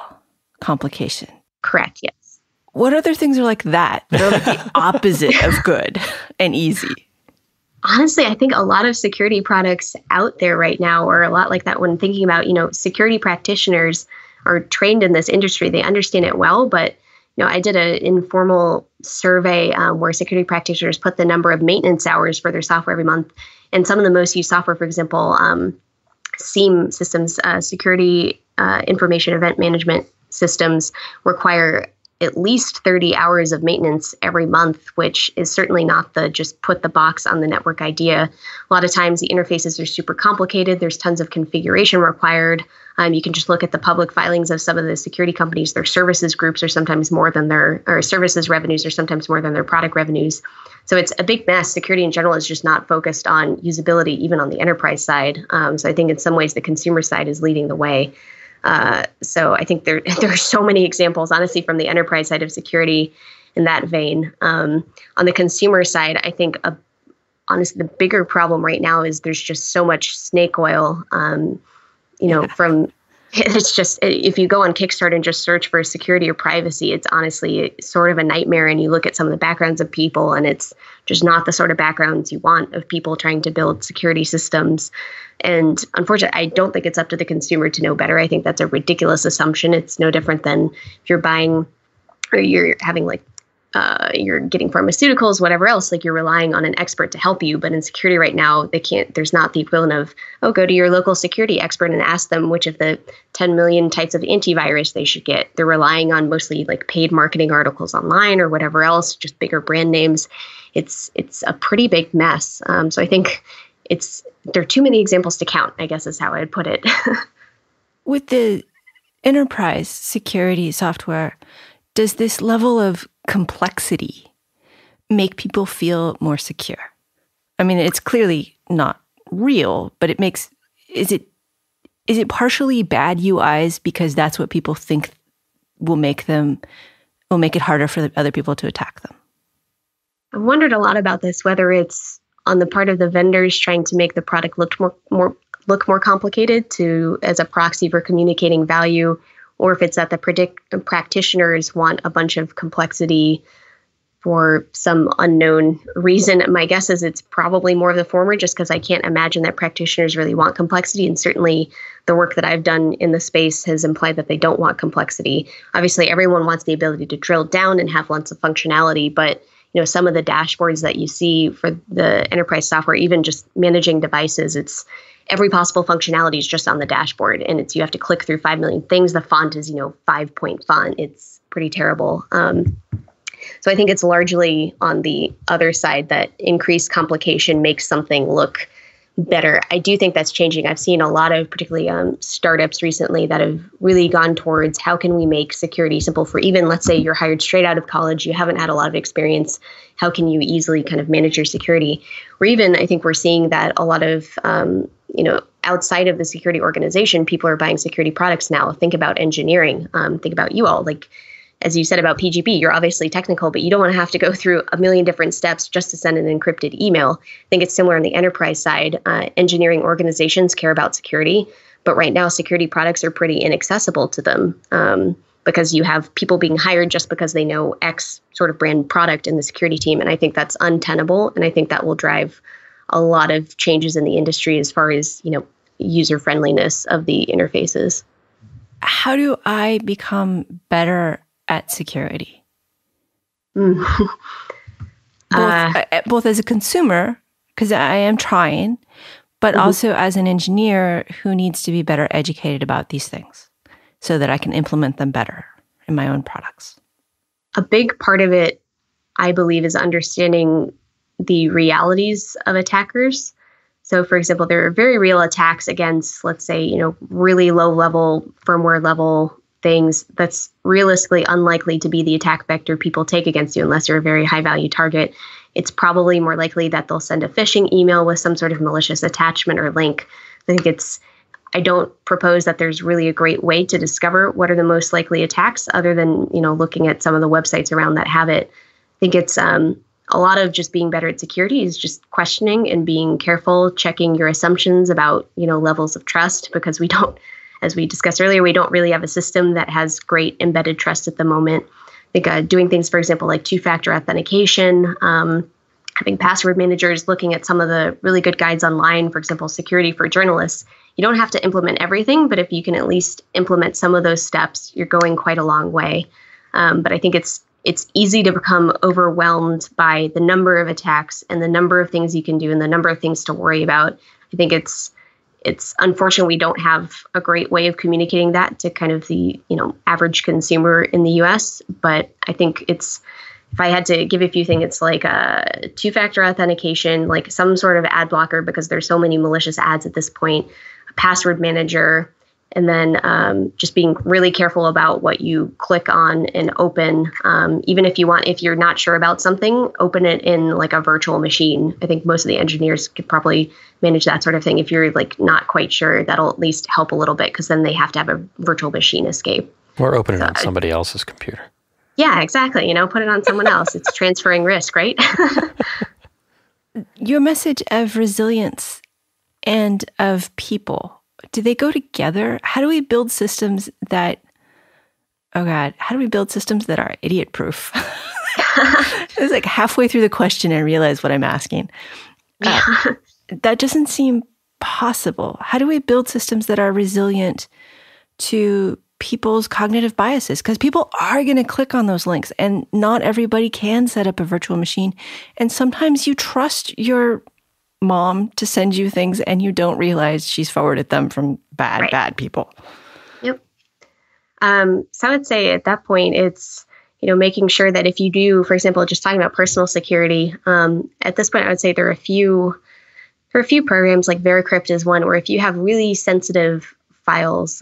complication. Correct, yes. What other things are like that are like the opposite of good and easy? Honestly, I think a lot of security products out there right now are a lot like that when thinking about, security practitioners are trained in this industry. They understand it well, but I did an informal survey where security practitioners put the number of maintenance hours for their software every month. And some of the most used software, for example, SIEM systems, security information event management systems, require at least 30 hours of maintenance every month, which is certainly not the just put the box on the network idea. A lot of times the interfaces are super complicated. There's tons of configuration required. You can just look at the public filings of some of the security companies. Their services groups are sometimes more than or services revenues are sometimes more than their product revenues. So it's a big mess. Security in general is just not focused on usability, even on the enterprise side. So I think in some ways the consumer side is leading the way. So I think there are so many examples, honestly, from the enterprise side of security in that vein. On the consumer side, I think honestly, the bigger problem right now is there's just so much snake oil, from it's just, if you go on Kickstarter and just search for security or privacy, it's honestly sort of a nightmare. And you look at some of the backgrounds of people, and it's just not the sort of backgrounds you want of people trying to build security systems. And unfortunately, I don't think it's up to the consumer to know better. I think that's a ridiculous assumption. It's no different than if you're buying or you're having you're getting pharmaceuticals, whatever else, you're relying on an expert to help you. But in security right now, there's not the equivalent of, go to your local security expert and ask them which of the 10 million types of antivirus they should get. They're relying on mostly paid marketing articles online or whatever else, just bigger brand names. It's a pretty big mess. So I think there are too many examples to count, I guess is how I'd put it. With the enterprise security software, does this level of complexity make people feel more secure? I mean, it's clearly not real, but is it partially bad UIs because that's what people think will make it harder for the other people to attack them? I've wondered a lot about this, whether it's on the part of the vendors trying to make the product look more complicated as a proxy for communicating value, or if it's that the practitioners want a bunch of complexity for some unknown reason. My guess is it's probably more of the former, just because I can't imagine that practitioners really want complexity. And certainly the work that I've done in the space has implied that they don't want complexity. Obviously, everyone wants the ability to drill down and have lots of functionality, but some of the dashboards that you see for the enterprise software, even just managing devices, it's every possible functionality is just on the dashboard, and you have to click through 5 million things. The font is, 5-point font. It's pretty terrible. So I think it's largely on the other side that increased complication makes something look better. I do think that's changing. I've seen a lot of particularly startups recently that have really gone towards how can we make security simple for even, let's say you're hired straight out of college, you haven't had a lot of experience. How can you easily kind of manage your security? Or even I think we're seeing that a lot of, outside of the security organization, people are buying security products now. Think about engineering. Think about you all. As you said about PGP, you're obviously technical, but you don't want to have to go through a million different steps just to send an encrypted email. I think it's similar on the enterprise side. Engineering organizations care about security, but right now security products are pretty inaccessible to them because you have people being hired just because they know X sort of brand product in the security team. And I think that's untenable. And I think that will drive a lot of changes in the industry as far as, user friendliness of the interfaces. How do I become better at security? Both as a consumer, because I am trying, but also as an engineer who needs to be better educated about these things so that I can implement them better in my own products. A big part of it, I believe, is understanding the realities of attackers. So, for example, there are very real attacks against, let's say, really low-level, firmware-level things that's realistically unlikely to be the attack vector people take against you unless you're a very high-value target. It's probably more likely that they'll send a phishing email with some sort of malicious attachment or link. I don't propose that there's really a great way to discover what are the most likely attacks other than, looking at some of the websites around that have it. I think it's a lot of just being better at security is just questioning and being careful, checking your assumptions about, levels of trust, because we don't, as we discussed earlier, we don't really have a system that has great embedded trust at the moment. I think doing things, for example, like two-factor authentication, having password managers, looking at some of the really good guides online, for example, security for journalists. You don't have to implement everything, but if you can at least implement some of those steps, you're going quite a long way. But I think it's easy to become overwhelmed by the number of attacks and the number of things you can do and the number of things to worry about. I think it's unfortunate we don't have a great way of communicating that to kind of the, average consumer in the US. But I think if I had to give a few things, it's like a two-factor authentication, like some sort of ad blocker, because there's so many malicious ads at this point, a password manager, And then just being really careful about what you click on and open. Even if you're not sure about something, open it in like a virtual machine. I think most of the engineers could probably manage that sort of thing. If you're like not quite sure, that'll at least help a little bit, because then they have to have a virtual machine escape. Or open it on somebody else's computer. Yeah, exactly. Put it on someone else. It's transferring risk, right? Your message of resilience and of people, do they go together? How do we build systems that, how do we build systems that are idiot proof? It's like halfway through the question I realize what I'm asking. That doesn't seem possible. How do we build systems that are resilient to people's cognitive biases? Because people are going to click on those links, and not everybody can set up a virtual machine. And sometimes you trust your mom to send you things and you don't realize she's forwarded them from bad people. Yep. So I would say at that point, it's, making sure that if you do, for example, just talking about personal security, at this point, I would say there are a few programs, like Veracrypt is one, where if you have really sensitive files,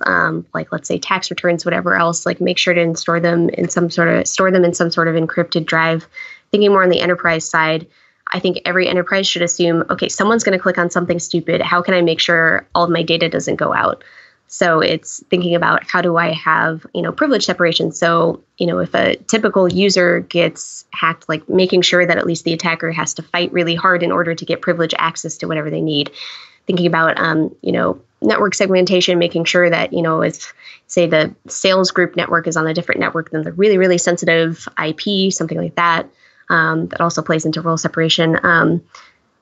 like let's say tax returns, whatever else, like make sure to store them in some sort of encrypted drive. Thinking more on the enterprise side, I think every enterprise should assume, okay, someone's going to click on something stupid. How can I make sure all of my data doesn't go out? So it's thinking about, how do I have, privilege separation? So, if a typical user gets hacked, like making sure that at least the attacker has to fight really hard in order to get privilege access to whatever they need. Thinking about, network segmentation, making sure that, if, say, the sales group network is on a different network than the really, really sensitive IP, something like that. That also plays into role separation,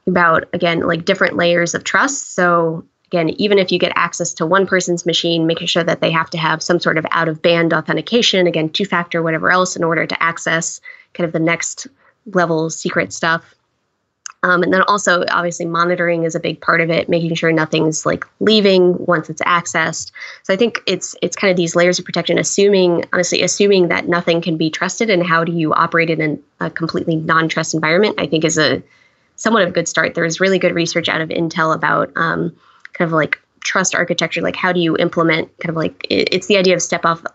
about, again, like different layers of trust. So again, even if you get access to one person's machine, making sure that they have to have some sort of out-of-band authentication, again, two-factor, whatever else, in order to access kind of the next level secret stuff. And then also, obviously, monitoring is a big part of it, making sure nothing's like leaving once it's accessed. So I think it's kind of these layers of protection, assuming that nothing can be trusted, and how do you operate in a completely non-trust environment, I think is a somewhat of a good start. There's really good research out of Intel about kind of like trust architecture, like how do you implement kind of like, it's the idea of step up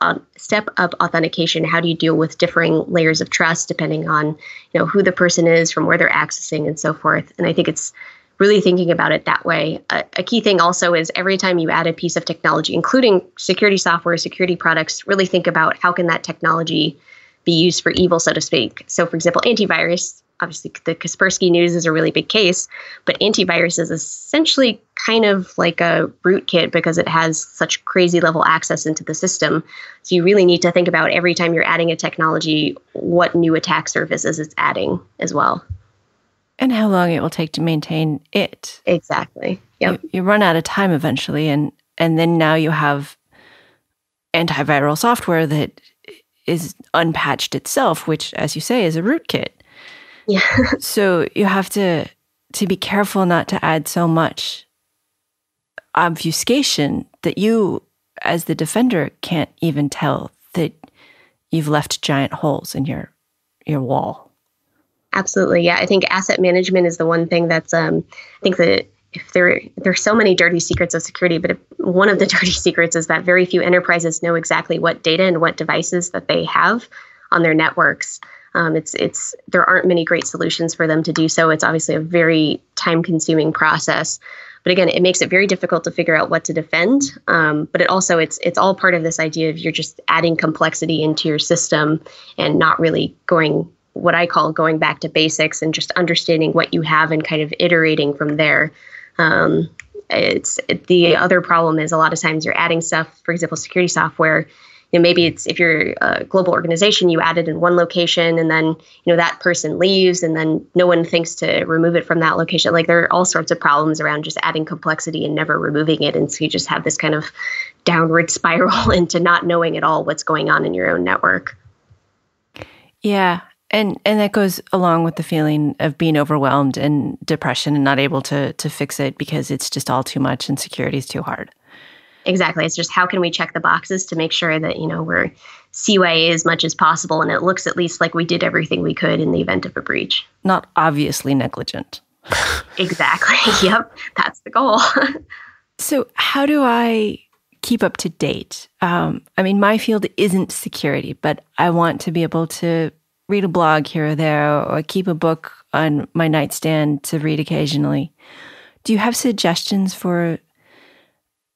authentication. How do you deal with differing layers of trust depending on, who the person is, from where they're accessing, and so forth. And I think it's really thinking about it that way. A key thing also is every time you add a piece of technology, including security software, security products, really think about how can that technology be used for evil, so to speak. So for example, antivirus, obviously the Kaspersky news is a really big case, but antivirus is essentially kind of like a rootkit because it has such crazy level access into the system. So you really need to think about every time you're adding a technology, what new attack surfaces it's adding as well. And how long it will take to maintain it. Exactly. Yep. You run out of time eventually, and then now you have antiviral software that is unpatched itself, which, as you say, is a rootkit. Yeah. So you have to be careful not to add so much obfuscation that you, as the defender, can't even tell that you've left giant holes in your wall. Absolutely. Yeah. I think asset management is the one thing that's, I think that if there's so many dirty secrets of security, but one of the dirty secrets is that very few enterprises know exactly what data and what devices that they have on their networks. There aren't many great solutions for them to do so. It's obviously a very time-consuming process. But again, it makes it very difficult to figure out what to defend. But it's all part of this idea of you're just adding complexity into your system and not really going back to basics and just understanding what you have and kind of iterating from there. The other problem is a lot of times you're adding stuff, for example, security software. Maybe it's if you're a global organization, you add it in one location and then, that person leaves and then no one thinks to remove it from that location. Like there are all sorts of problems around just adding complexity and never removing it. And so you just have this kind of downward spiral into not knowing at all what's going on in your own network. Yeah. And that goes along with the feeling of being overwhelmed and depression and not able to fix it because it's just all too much and security is too hard. Exactly. It's just how can we check the boxes to make sure that, we're CYA as much as possible and it looks at least like we did everything we could in the event of a breach. Not obviously negligent. Exactly. Yep. That's the goal. So how do I keep up to date? I mean, my field isn't security, but I want to be able to read a blog here or there, or keep a book on my nightstand to read occasionally. Do you have suggestions for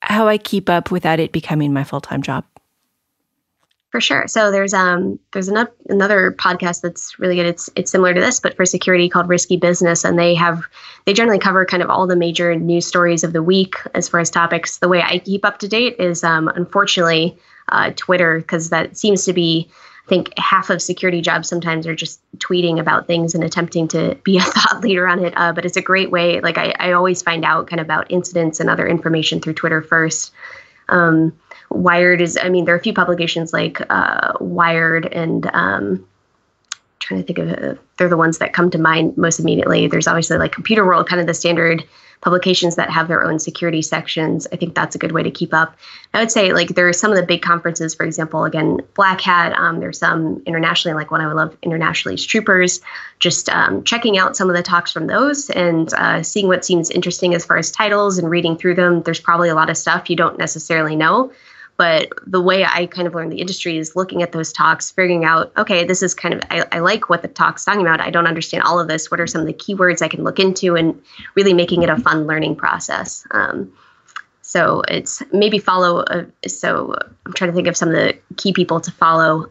how I keep up without it becoming my full-time job? For sure. So there's another podcast that's really good. It's similar to this, but for security, called Risky Business, and they generally cover kind of all the major news stories of the week as far as topics. The way I keep up to date is unfortunately Twitter, because that seems to be, I think, half of security jobs sometimes are just tweeting about things and attempting to be a thought leader on it. But it's a great way. Like I always find out kind of about incidents and other information through Twitter first. Wired there are a few publications like Wired and trying to think of, they're the ones that come to mind most immediately. There's obviously like Computer World, kind of the standard publications that have their own security sections. I think that's a good way to keep up. I would say like there are some of the big conferences, for example, again, Black Hat, there's some internationally, like one I would love internationally is Troopers, just checking out some of the talks from those and seeing what seems interesting as far as titles and reading through them. There's probably a lot of stuff you don't necessarily know. But the way I kind of learned the industry is looking at those talks, figuring out, okay, this is kind of, I like what the talk's talking about. I don't understand all of this. What are some of the keywords I can look into, and really making it a fun learning process. So it's maybe follow. So I'm trying to think of some of the key people to follow.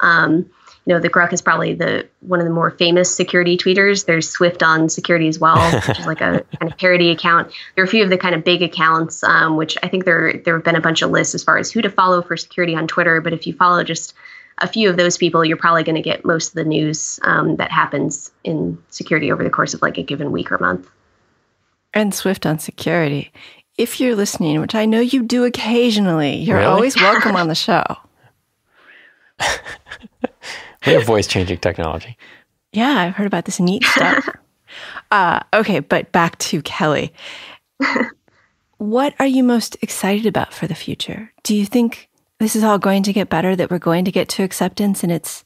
The Gruck is probably one of the more famous security tweeters. There's Swift on security as well, which is like a kind of parody account. There are a few of the kind of big accounts, which I think there have been a bunch of lists as far as who to follow for security on Twitter. But if you follow just a few of those people, you're probably going to get most of the news that happens in security over the course of like a given week or month. And Swift on security. If you're listening, which I know you do occasionally, you're Really? always welcome on the show. We have voice-changing technology. Yeah, I've heard about this neat stuff. Okay, but back to Kelly. What are you most excited about for the future? Do you think this is all going to get better, that we're going to get to acceptance and it's...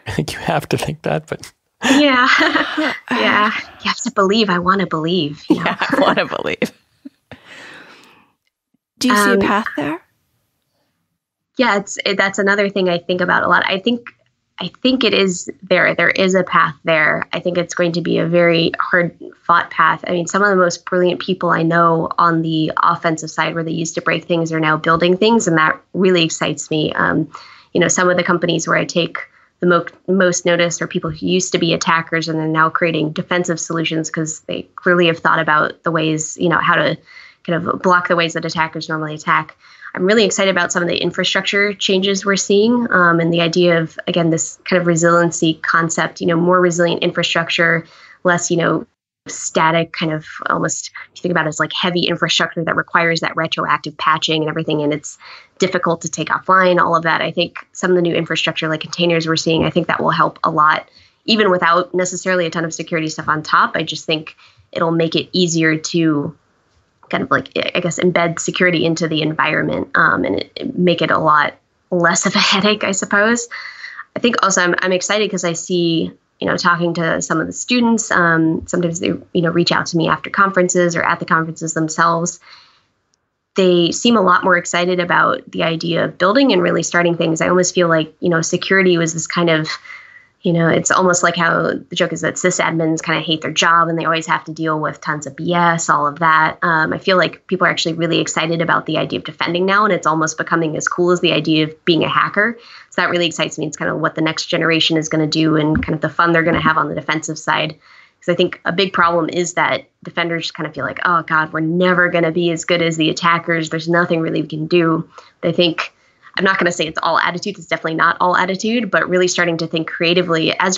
I think you have to think that, but... Yeah. Yeah. You have to believe. I want to believe. You know? Yeah, I want to believe. Do you see a path there? Yeah, that's another thing I think about a lot. I think it is there. There is a path there. I think it's going to be a very hard-fought path. I mean, some of the most brilliant people I know on the offensive side, where they used to break things, are now building things, and that really excites me. Some of the companies where I take the most notice are people who used to be attackers, and they're now creating defensive solutions because they clearly have thought about the ways, how to kind of block the ways that attackers normally attack. I'm really excited about some of the infrastructure changes we're seeing, and the idea of, again, this kind of resiliency concept, more resilient infrastructure, less, static kind of, almost, if you think about it as like heavy infrastructure that requires that retroactive patching and everything, and it's difficult to take offline, all of that. I think some of the new infrastructure like containers we're seeing, I think that will help a lot, even without necessarily a ton of security stuff on top. I just think it'll make it easier to kind of like, I guess, embed security into the environment, and make it a lot less of a headache, I suppose. I think also I'm excited because I see, talking to some of the students, sometimes they, reach out to me after conferences or at the conferences themselves. They seem a lot more excited about the idea of building and really starting things. I almost feel like, security was this kind of, it's almost like how the joke is that sysadmins kind of hate their job and they always have to deal with tons of BS, all of that. I feel like people are actually really excited about the idea of defending now, and it's almost becoming as cool as the idea of being a hacker. So that really excites me. It's kind of what the next generation is going to do and kind of the fun they're going to have on the defensive side. Because I think a big problem is that defenders kind of feel like, oh God, we're never going to be as good as the attackers. There's nothing really we can do. But I think, I'm not going to say it's all attitude. It's definitely not all attitude, but really starting to think creatively as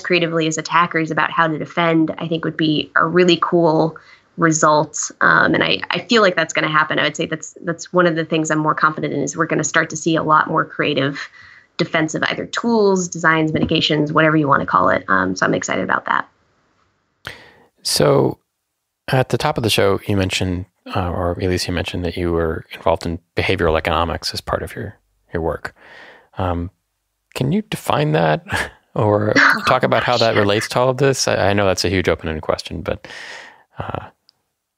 attackers about how to defend, I think would be a really cool result. And I feel like that's going to happen. I would say that's one of the things I'm more confident in, is we're going to start to see a lot more creative defensive, either tools, designs, mitigations, whatever you want to call it. So I'm excited about that. So at the top of the show, you mentioned, or at least you mentioned, that you were involved in behavioral economics as part of your work. Can you define that or talk about how that relates to all of this? I know that's a huge open-ended question, but...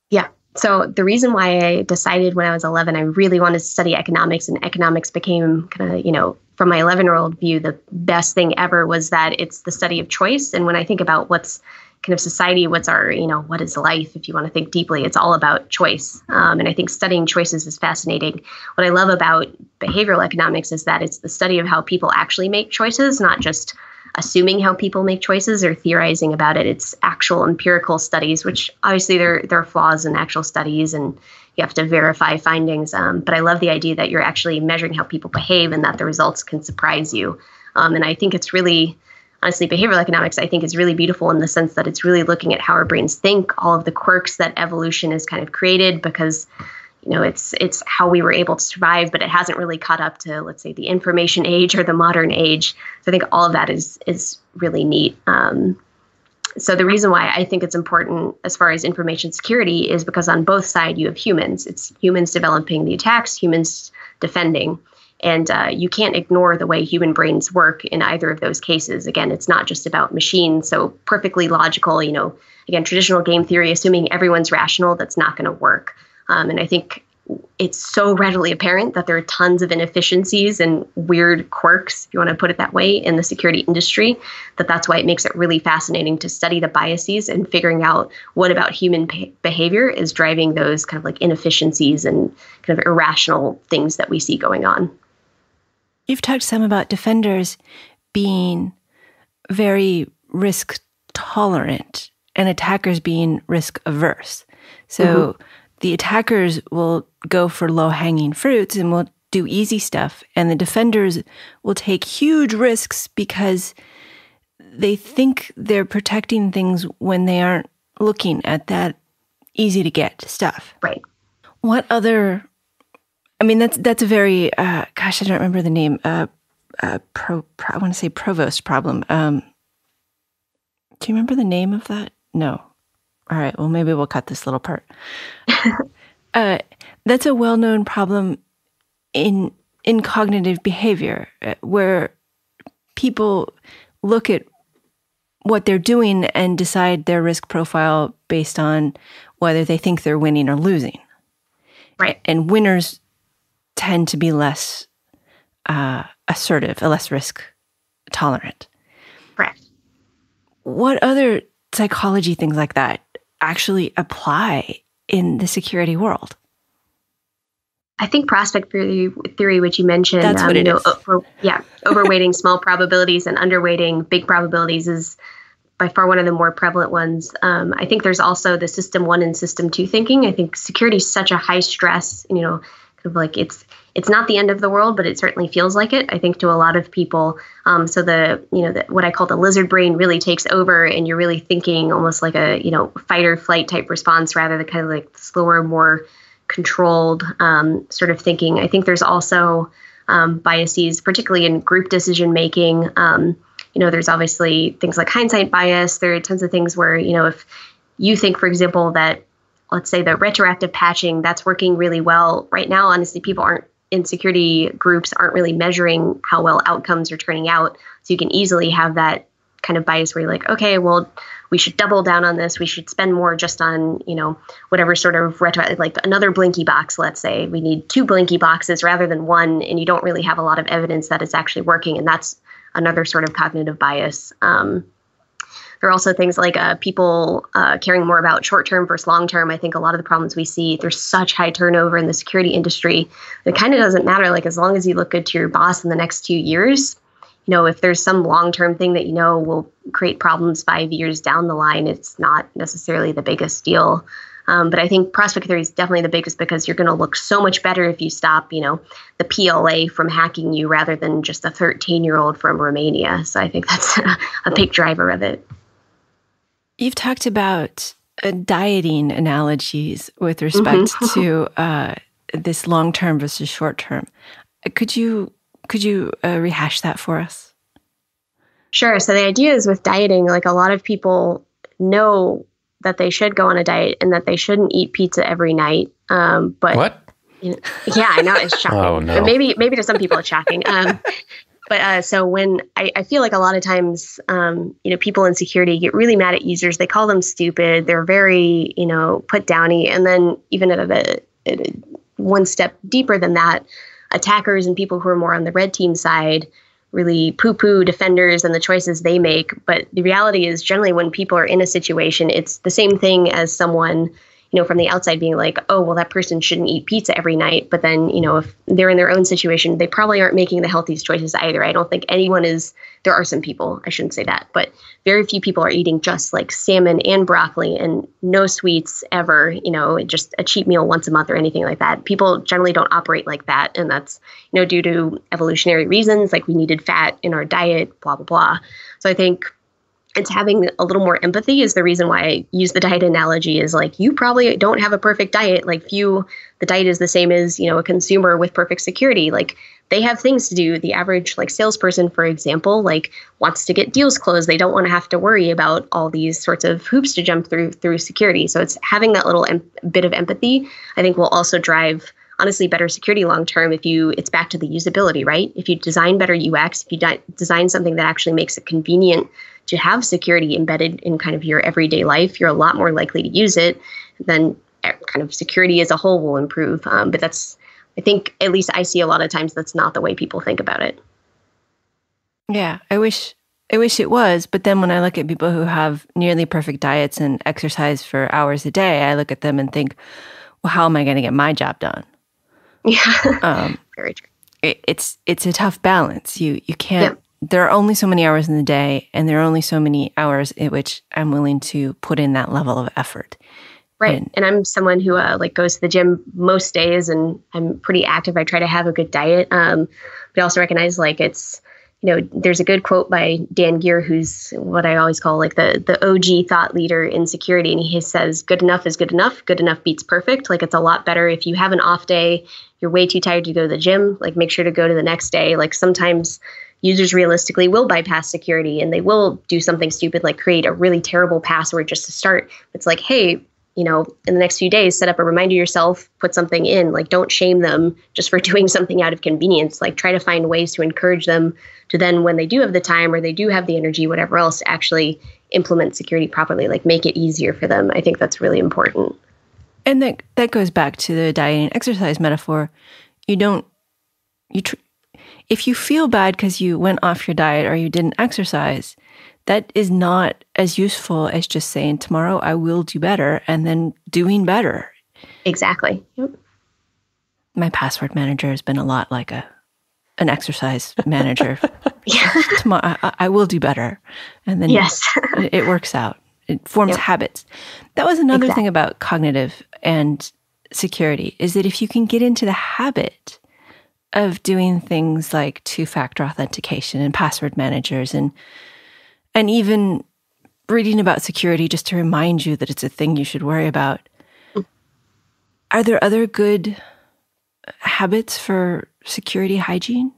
Yeah. So the reason why I decided when I was 11, I really wanted to study economics, and economics became kind of, from my 11-year-old view, the best thing ever was that it's the study of choice. And when I think about what's kind of society, what's our, what is life, if you want to think deeply, it's all about choice. And I think studying choices is fascinating. What I love about behavioral economics is that it's the study of how people actually make choices, not just assuming how people make choices or theorizing about it. It's actual empirical studies, which obviously there are flaws in actual studies and you have to verify findings. But I love the idea that you're actually measuring how people behave and that the results can surprise you. And I think it's really, honestly, behavioral economics, I think, is really beautiful in the sense that it's really looking at how our brains think, all of the quirks that evolution has kind of created, because it's how we were able to survive, but it hasn't really caught up to, let's say, the information age or the modern age. So I think all of that is really neat. So the reason why I think it's important as far as information security is because on both sides you have humans. It's humans developing the attacks, humans defending. And you can't ignore the way human brains work in either of those cases. Again, it's not just about machines. So perfectly logical, again, traditional game theory, assuming everyone's rational, that's not going to work. And I think it's so readily apparent that there are tons of inefficiencies and weird quirks, if you want to put it that way, in the security industry, that's why it makes it really fascinating to study the biases and figuring out what about human behavior is driving those kind of like inefficiencies and kind of irrational things that we see going on. You've talked some about defenders being very risk tolerant and attackers being risk averse. So the attackers will go for low-hanging fruits and will do easy stuff, and the defenders will take huge risks because they think they're protecting things when they aren't looking at that easy-to-get stuff. Right. What other... I mean, that's a very... I don't remember the name. I want to say provost problem. Do you remember the name of that? No. All right, well, maybe we'll cut this little part. That's a well-known problem in cognitive behavior, where people look at what they're doing and decide their risk profile based on whether they think they're winning or losing. Right. And winners tend to be less assertive, less risk tolerant. Correct. What other psychology things like that actually apply in the security world? I think prospect theory, which you mentioned, that's what it is. Overweighting small probabilities and underweighting big probabilities is by far one of the more prevalent ones. I think there's also the system 1 and system 2 thinking. I think security is such a high stress, kind of like it's not the end of the world, but it certainly feels like it, I think, to a lot of people. So what I call the lizard brain really takes over, and you're really thinking almost like a, fight or flight type response rather than kind of like slower, more controlled sort of thinking. I think there's also biases, particularly in group decision making. There's obviously things like hindsight bias. There are tons of things where, if you think, for example, that, let's say, the retroactive patching, that's working really well right now, honestly, people in security groups aren't really measuring how well outcomes are turning out. So you can easily have that kind of bias where you're like, okay, well, we should double down on this. We should spend more just on, whatever sort of like another blinky box, let's say. We need 2 blinky boxes rather than 1, and you don't really have a lot of evidence that it's actually working. And that's another sort of cognitive bias. There are also things like people caring more about short-term versus long-term. I think a lot of the problems we see, there's such high turnover in the security industry. It kind of doesn't matter. Like, as long as you look good to your boss in the next 2 years, if there's some long-term thing that will create problems 5 years down the line, it's not necessarily the biggest deal. But I think prospect theory is definitely the biggest because you're going to look so much better if you stop, the PLA from hacking you rather than just a 13-year-old from Romania. So I think that's a big driver of it. You've talked about dieting analogies with respect to this long-term versus short-term. Could you rehash that for us? Sure. So the idea is with dieting, like, a lot of people know that they should go on a diet and that they shouldn't eat pizza every night. But what? Yeah, I know, it's shocking. Oh, no. Maybe to some people it's shocking. But so when I feel like a lot of times, people in security get really mad at users. They call them stupid. They're very, put downy. And then even at a one step deeper than that, attackers and people who are more on the red team side really poo-poo defenders and the choices they make. But the reality is generally when people are in a situation, it's the same thing as someone, from the outside being like, oh, well, that person shouldn't eat pizza every night. But then, if they're in their own situation, they probably aren't making the healthiest choices either. I don't think anyone is. There are some people, I shouldn't say that, but very few people are eating just like salmon and broccoli and no sweets ever, just a cheat meal once a month or anything like that. People generally don't operate like that. And that's, due to evolutionary reasons, like we needed fat in our diet, blah, blah, blah. So I think it's having a little more empathy is the reason why I use the diet analogy is like, you probably don't have a perfect diet. Like the diet is the same as, a consumer with perfect security. Like they have things to do. The average like salesperson, for example, like wants to get deals closed. They don't want to have to worry about all these sorts of hoops to jump through security. So it's having that little bit of empathy, I think will also drive honestly better security long term. It's back to the usability, right? If you design better UX, if you design something that actually makes it convenient to have security embedded in kind of your everyday life, you're a lot more likely to use it. Then kind of security as a whole will improve. But I think at least I see a lot of times that's not the way people think about it. Yeah, I wish it was. But then when I look at people who have nearly perfect diets and exercise for hours a day, I look at them and think, well, how am I going to get my job done? Yeah, very true. It's a tough balance. You can't. Yeah. There are only so many hours in the day, and there are only so many hours in which I'm willing to put in that level of effort. Right. And I'm someone who goes to the gym most days, and I'm pretty active. I try to have a good diet. But I also recognize it's, there's a good quote by Dan Geer, who's what I always call like the OG thought leader in security. And he says, good enough is good enough. Good enough beats perfect. Like it's a lot better if you have an off day, you're way too tired to go to the gym, like make sure to go to the next day. Like sometimes users realistically will bypass security and they will do something stupid, like create a really terrible password just to start. It's like, hey, in the next few days, set up a reminder yourself, put something in, like don't shame them just for doing something out of convenience. Like try to find ways to encourage them to then when they do have the time or they do have the energy, whatever else, to actually implement security properly, like make it easier for them. I think that's really important. And that goes back to the diet and exercise metaphor. If you feel bad because you went off your diet or you didn't exercise, that is not as useful as just saying, tomorrow I will do better, and then doing better. Exactly. Yep. My password manager has been a lot like an exercise manager. Yeah. Tomorrow I will do better. And then yes. it works out. It forms habits. That was another thing about cognitive and security, is that if you can get into the habit of doing things like two-factor authentication and password managers and even reading about security just to remind you that it's a thing you should worry about. Are there other good habits for security hygiene?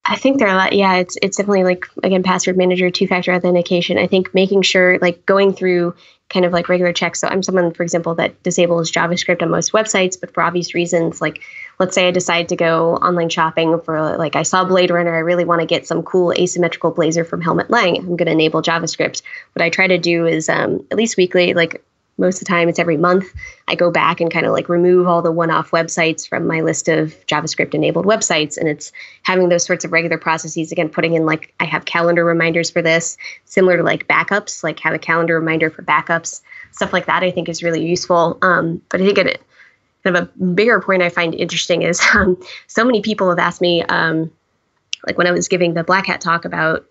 I think there are a lot. Yeah, it's definitely like, again, password manager, two-factor authentication. I think making sure, like going through kind of like regular checks. So I'm someone, for example, that disables JavaScript on most websites, but for obvious reasons, like let's say I decide to go online shopping for like, I saw Blade Runner. I really want to get some cool asymmetrical blazer from Helmut Lang. I'm going to enable JavaScript. What I try to do is at least weekly, like most of the time it's every month, I go back and kind of like remove all the one-off websites from my list of JavaScript enabled websites. And it's having those sorts of regular processes, again, putting in like, I have calendar reminders for this, similar to like backups, like have a calendar reminder for backups, stuff like that I think is really useful. But I think kind of a bigger point I find interesting is so many people have asked me, like when I was giving the Black Hat talk about,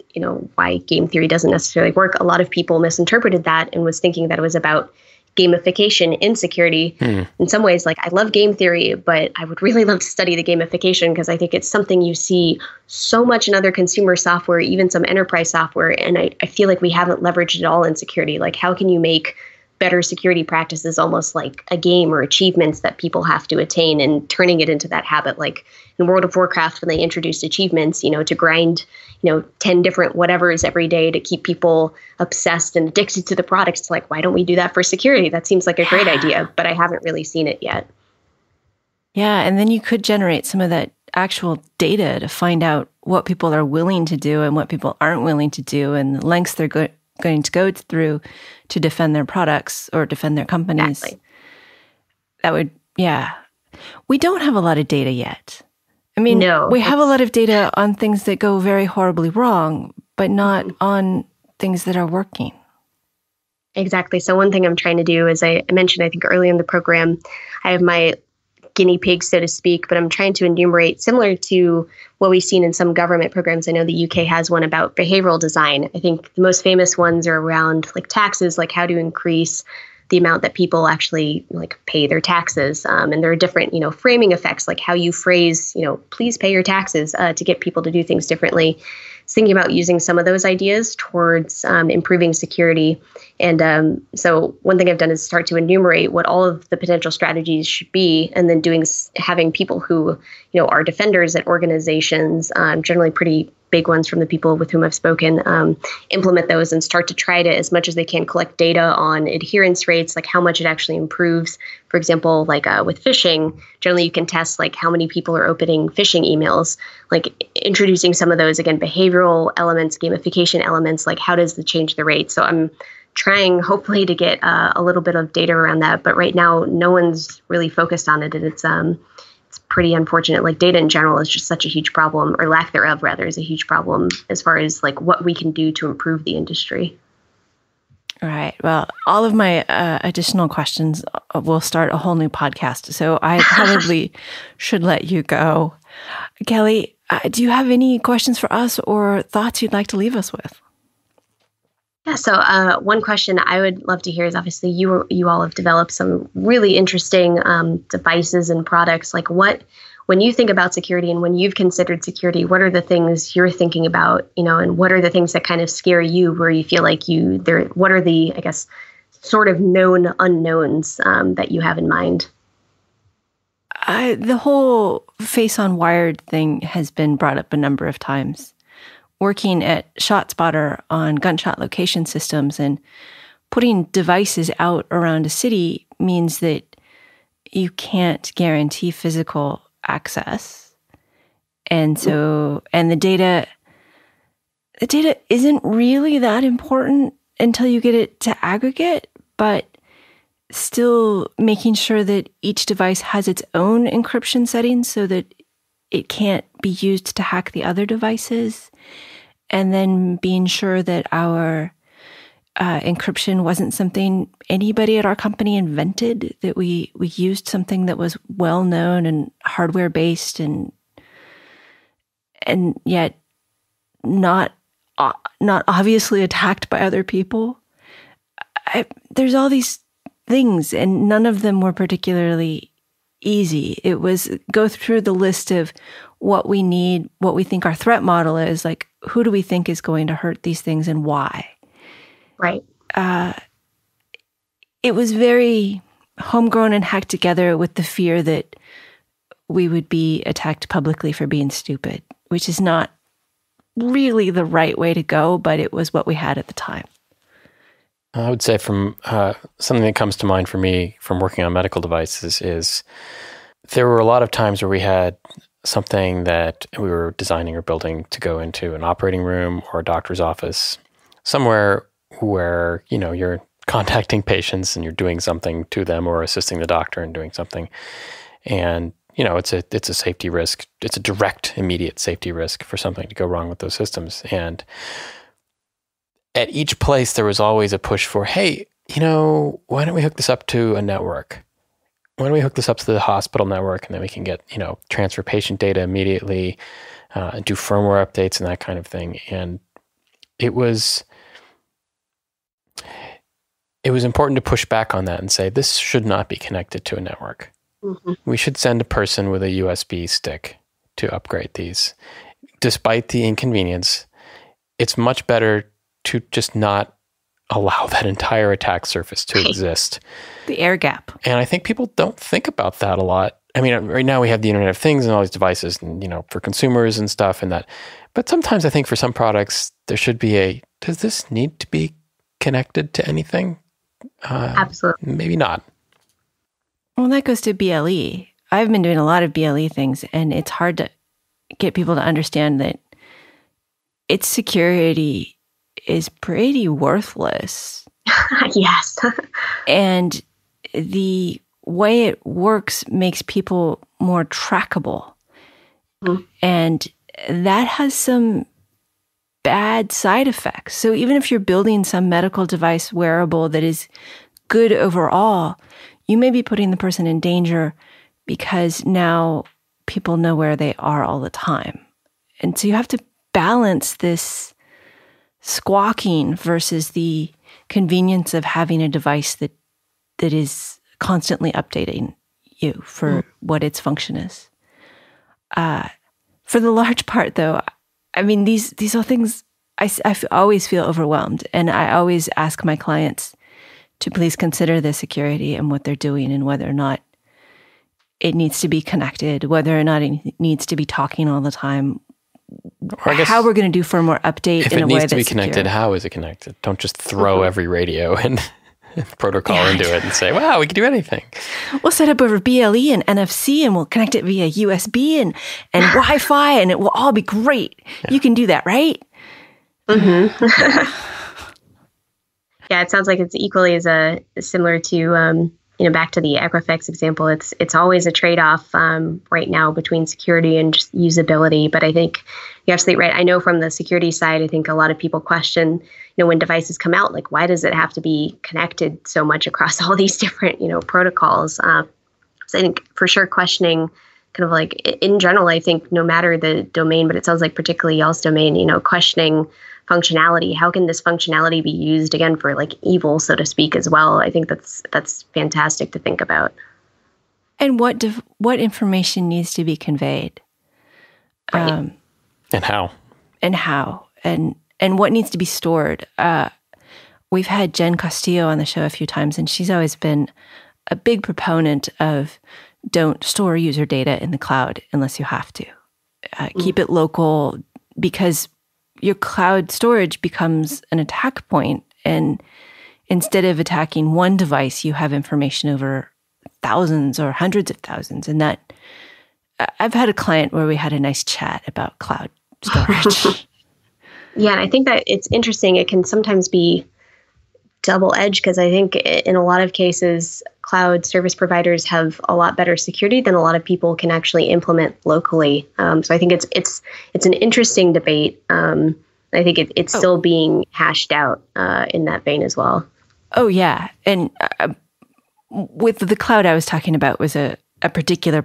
why game theory doesn't necessarily work, a lot of people misinterpreted that and was thinking that it was about gamification in security. In some ways, like I love game theory, but I would really love to study the gamification because I think it's something you see so much in other consumer software, even some enterprise software. And I feel like we haven't leveraged it all in security. Like how can you make better security practices almost like a game or achievements that people have to attain, and turning it into that habit. Like in World of Warcraft, when they introduced achievements, to grind, 10 different whatevers every day to keep people obsessed and addicted to the products. It's like, why don't we do that for security? That seems like a great idea, but I haven't really seen it yet. Yeah. And then you could generate some of that actual data to find out what people are willing to do and what people aren't willing to do and the lengths they're going to go through to defend their products or defend their companies. Exactly. That would, yeah. We don't have a lot of data yet. I mean, No, we have a lot of data on things that go very horribly wrong, but not on things that are working. Exactly. So one thing I'm trying to do is I mentioned, I think earlier in the program, I have my guinea pigs, so to speak, but I'm trying to enumerate similar to what we've seen in some government programs. I know the UK has one about behavioral design. I think the most famous ones are around like taxes, like how to increase the amount that people actually like pay their taxes. And there are different, framing effects, like how you phrase, please pay your taxes to get people to do things differently. Thinking about using some of those ideas towards improving security. And so one thing I've done is start to enumerate what all of the potential strategies should be, and then having people who, are defenders at organizations, generally pretty big ones from the people with whom I've spoken, implement those and start to try to, as much as they can, collect data on adherence rates, like how much it actually improves. For example, like with phishing, generally you can test like how many people are opening phishing emails, like introducing some of those, again, behavioral elements, gamification elements, like how does it change the rate? So I'm trying hopefully to get a little bit of data around that. But right now, no one's really focused on it. And it's pretty unfortunate. Like data in general is just such a huge problem, or lack thereof rather, is a huge problem as far as like what we can do to improve the industry. All right. Well, all of my additional questions will start a whole new podcast. So I probably should let you go. Kelly, do you have any questions for us or thoughts you'd like to leave us with? Yeah. So one question I would love to hear is, obviously you all have developed some really interesting devices and products. Like when you think about security and when you've considered security, what are the things you're thinking about, and what are the things that kind of scare you, where you feel like what are the, I guess, sort of known unknowns that you have in mind? The whole face on wired thing has been brought up a number of times. Working at ShotSpotter on gunshot location systems and putting devices out around a city means that you can't guarantee physical access. And so, and the data isn't really that important until you get it to aggregate, but still making sure that each device has its own encryption settings so that it can't be used to hack the other devices. And then being sure that our encryption wasn't something anybody at our company invented, that we used something that was well known and hardware based and yet not obviously attacked by other people. There's all these things, and none of them were particularly easy. It was go through the list of what we need, what we think our threat model is, like who do we think is going to hurt these things and why? Right. It was very homegrown and hacked together with the fear that we would be attacked publicly for being stupid, which is not really the right way to go, but it was what we had at the time. I would say from something that comes to mind for me from working on medical devices is there were a lot of times where we had something that we were designing or building to go into an operating room or a doctor's office, somewhere where, you're contacting patients and you're doing something to them or assisting the doctor in doing something. And, it's a safety risk. It's a direct, immediate safety risk for something to go wrong with those systems. And at each place, there was always a push for, hey, why don't we hook this up to a network? Why don't we hook this up to the hospital network, and then we can get, transfer patient data immediately, and do firmware updates and that kind of thing. And it was important to push back on that and say, this should not be connected to a network. Mm-hmm. We should send a person with a USB stick to upgrade these. Despite the inconvenience, it's much better to just not allow that entire attack surface to exist. The air gap. And I think people don't think about that a lot. I mean, right now we have the Internet of Things and all these devices and, for consumers and stuff and that. But sometimes I think for some products, there should be does this need to be connected to anything? Absolutely. Maybe not. Well, that goes to BLE. I've been doing a lot of BLE things, and it's hard to get people to understand that its security is pretty worthless. Yes. And the way it works makes people more trackable. Mm-hmm. And that has some bad side effects. So even if you're building some medical device wearable that is good overall, you may be putting the person in danger because now people know where they are all the time. And so you have to balance this squawking versus the convenience of having a device that is constantly updating you for what its function is. For the large part, though, I mean, these are things I always feel overwhelmed. And I always ask my clients to please consider the security and what they're doing and whether or not it needs to be connected, whether or not it needs to be talking all the time, or how we're going to do firmware update in a way that's secure. If it needs to be connected, how is it connected? Don't just throw every radio and protocol into it and say, wow, we can do anything. We'll set up over BLE and NFC and we'll connect it via USB and Wi-Fi and it will all be great. Yeah. You can do that, right? Mm-hmm. Yeah, it sounds like it's equally as similar to, back to the Equifax example. It's always a trade-off right now between security and just usability. But I think you're absolutely right. I know from the security side, I think a lot of people question, when devices come out, like, why does it have to be connected so much across all these different, protocols? So I think for sure questioning kind of like in general, I think no matter the domain, but it sounds like particularly y'all's domain, questioning functionality. How can this functionality be used again for like evil, so to speak, as well? I think that's fantastic to think about. And what information needs to be conveyed, right. And how, and what needs to be stored. We've had Jen Castillo on the show a few times, and she's always been a big proponent of don't store user data in the cloud unless you have to. Keep it local, because your cloud storage becomes an attack point. And instead of attacking one device, you have information over thousands or hundreds of thousands. And that I've had a client where we had a nice chat about cloud storage. Yeah, and I think that it's interesting. It can sometimes be double-edged because I think in a lot of cases, cloud service providers have a lot better security than a lot of people can actually implement locally. So I think it's an interesting debate. I think it's still being hashed out in that vein as well. Oh, yeah. And with the cloud I was talking about was a particular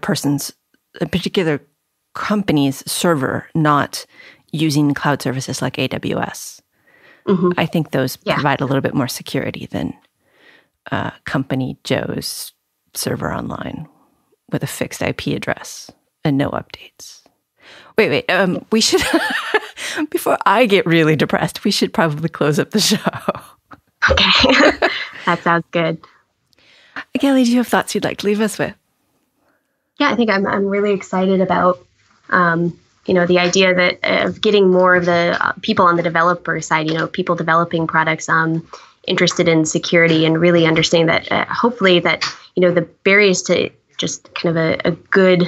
company's server, not using cloud services like AWS. Mm-hmm. I think those provide a little bit more security than Company Joe's server online with a fixed IP address and no updates. Wait. We should, before I get really depressed, we should probably close up the show. Okay. That sounds good. Kelly, do you have thoughts you'd like to leave us with? Yeah, I think I'm really excited about the idea that of getting more of the people on the developer side, people developing products interested in security and really understanding that hopefully that, the barriers to just kind of a good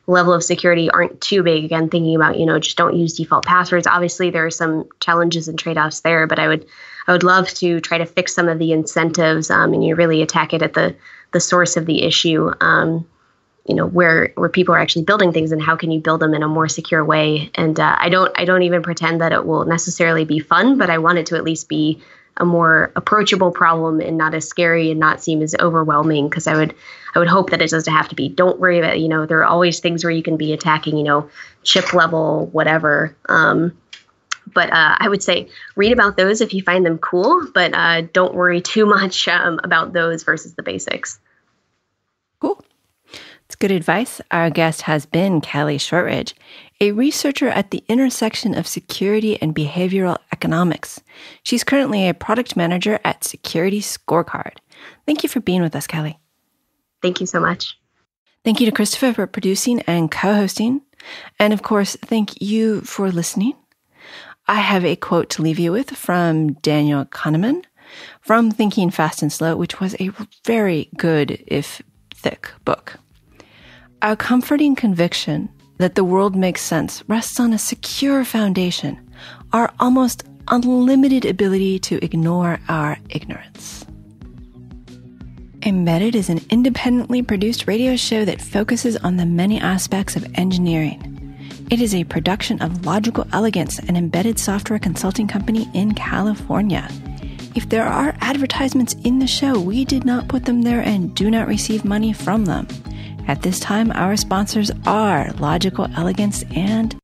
level of security aren't too big. Again, thinking about, just don't use default passwords. Obviously, there are some challenges and trade-offs there, but I would love to try to fix some of the incentives and you really attack it at the source of the issue. Where people are actually building things and how can you build them in a more secure way. And I don't even pretend that it will necessarily be fun, but I want it to at least be a more approachable problem and not as scary and not seem as overwhelming. Because I would hope that it doesn't have to be. Don't worry about, there are always things where you can be attacking, chip level, whatever. But I would say read about those if you find them cool, but don't worry too much about those versus the basics. Cool. It's good advice. Our guest has been Callie Shortridge, a researcher at the intersection of security and behavioral economics. She's currently a product manager at SecurityScorecard. Thank you for being with us, Callie. Thank you so much. Thank you to Christopher for producing and co-hosting. And of course, thank you for listening. I have a quote to leave you with from Daniel Kahneman from Thinking Fast and Slow, which was a very good, if thick, book. Our comforting conviction that the world makes sense rests on a secure foundation, our almost unlimited ability to ignore our ignorance. Embedded is an independently produced radio show that focuses on the many aspects of engineering. It is a production of Logical Elegance, an embedded software consulting company in California. If there are advertisements in the show, we did not put them there and do not receive money from them. At this time, our sponsors are Logical Elegance and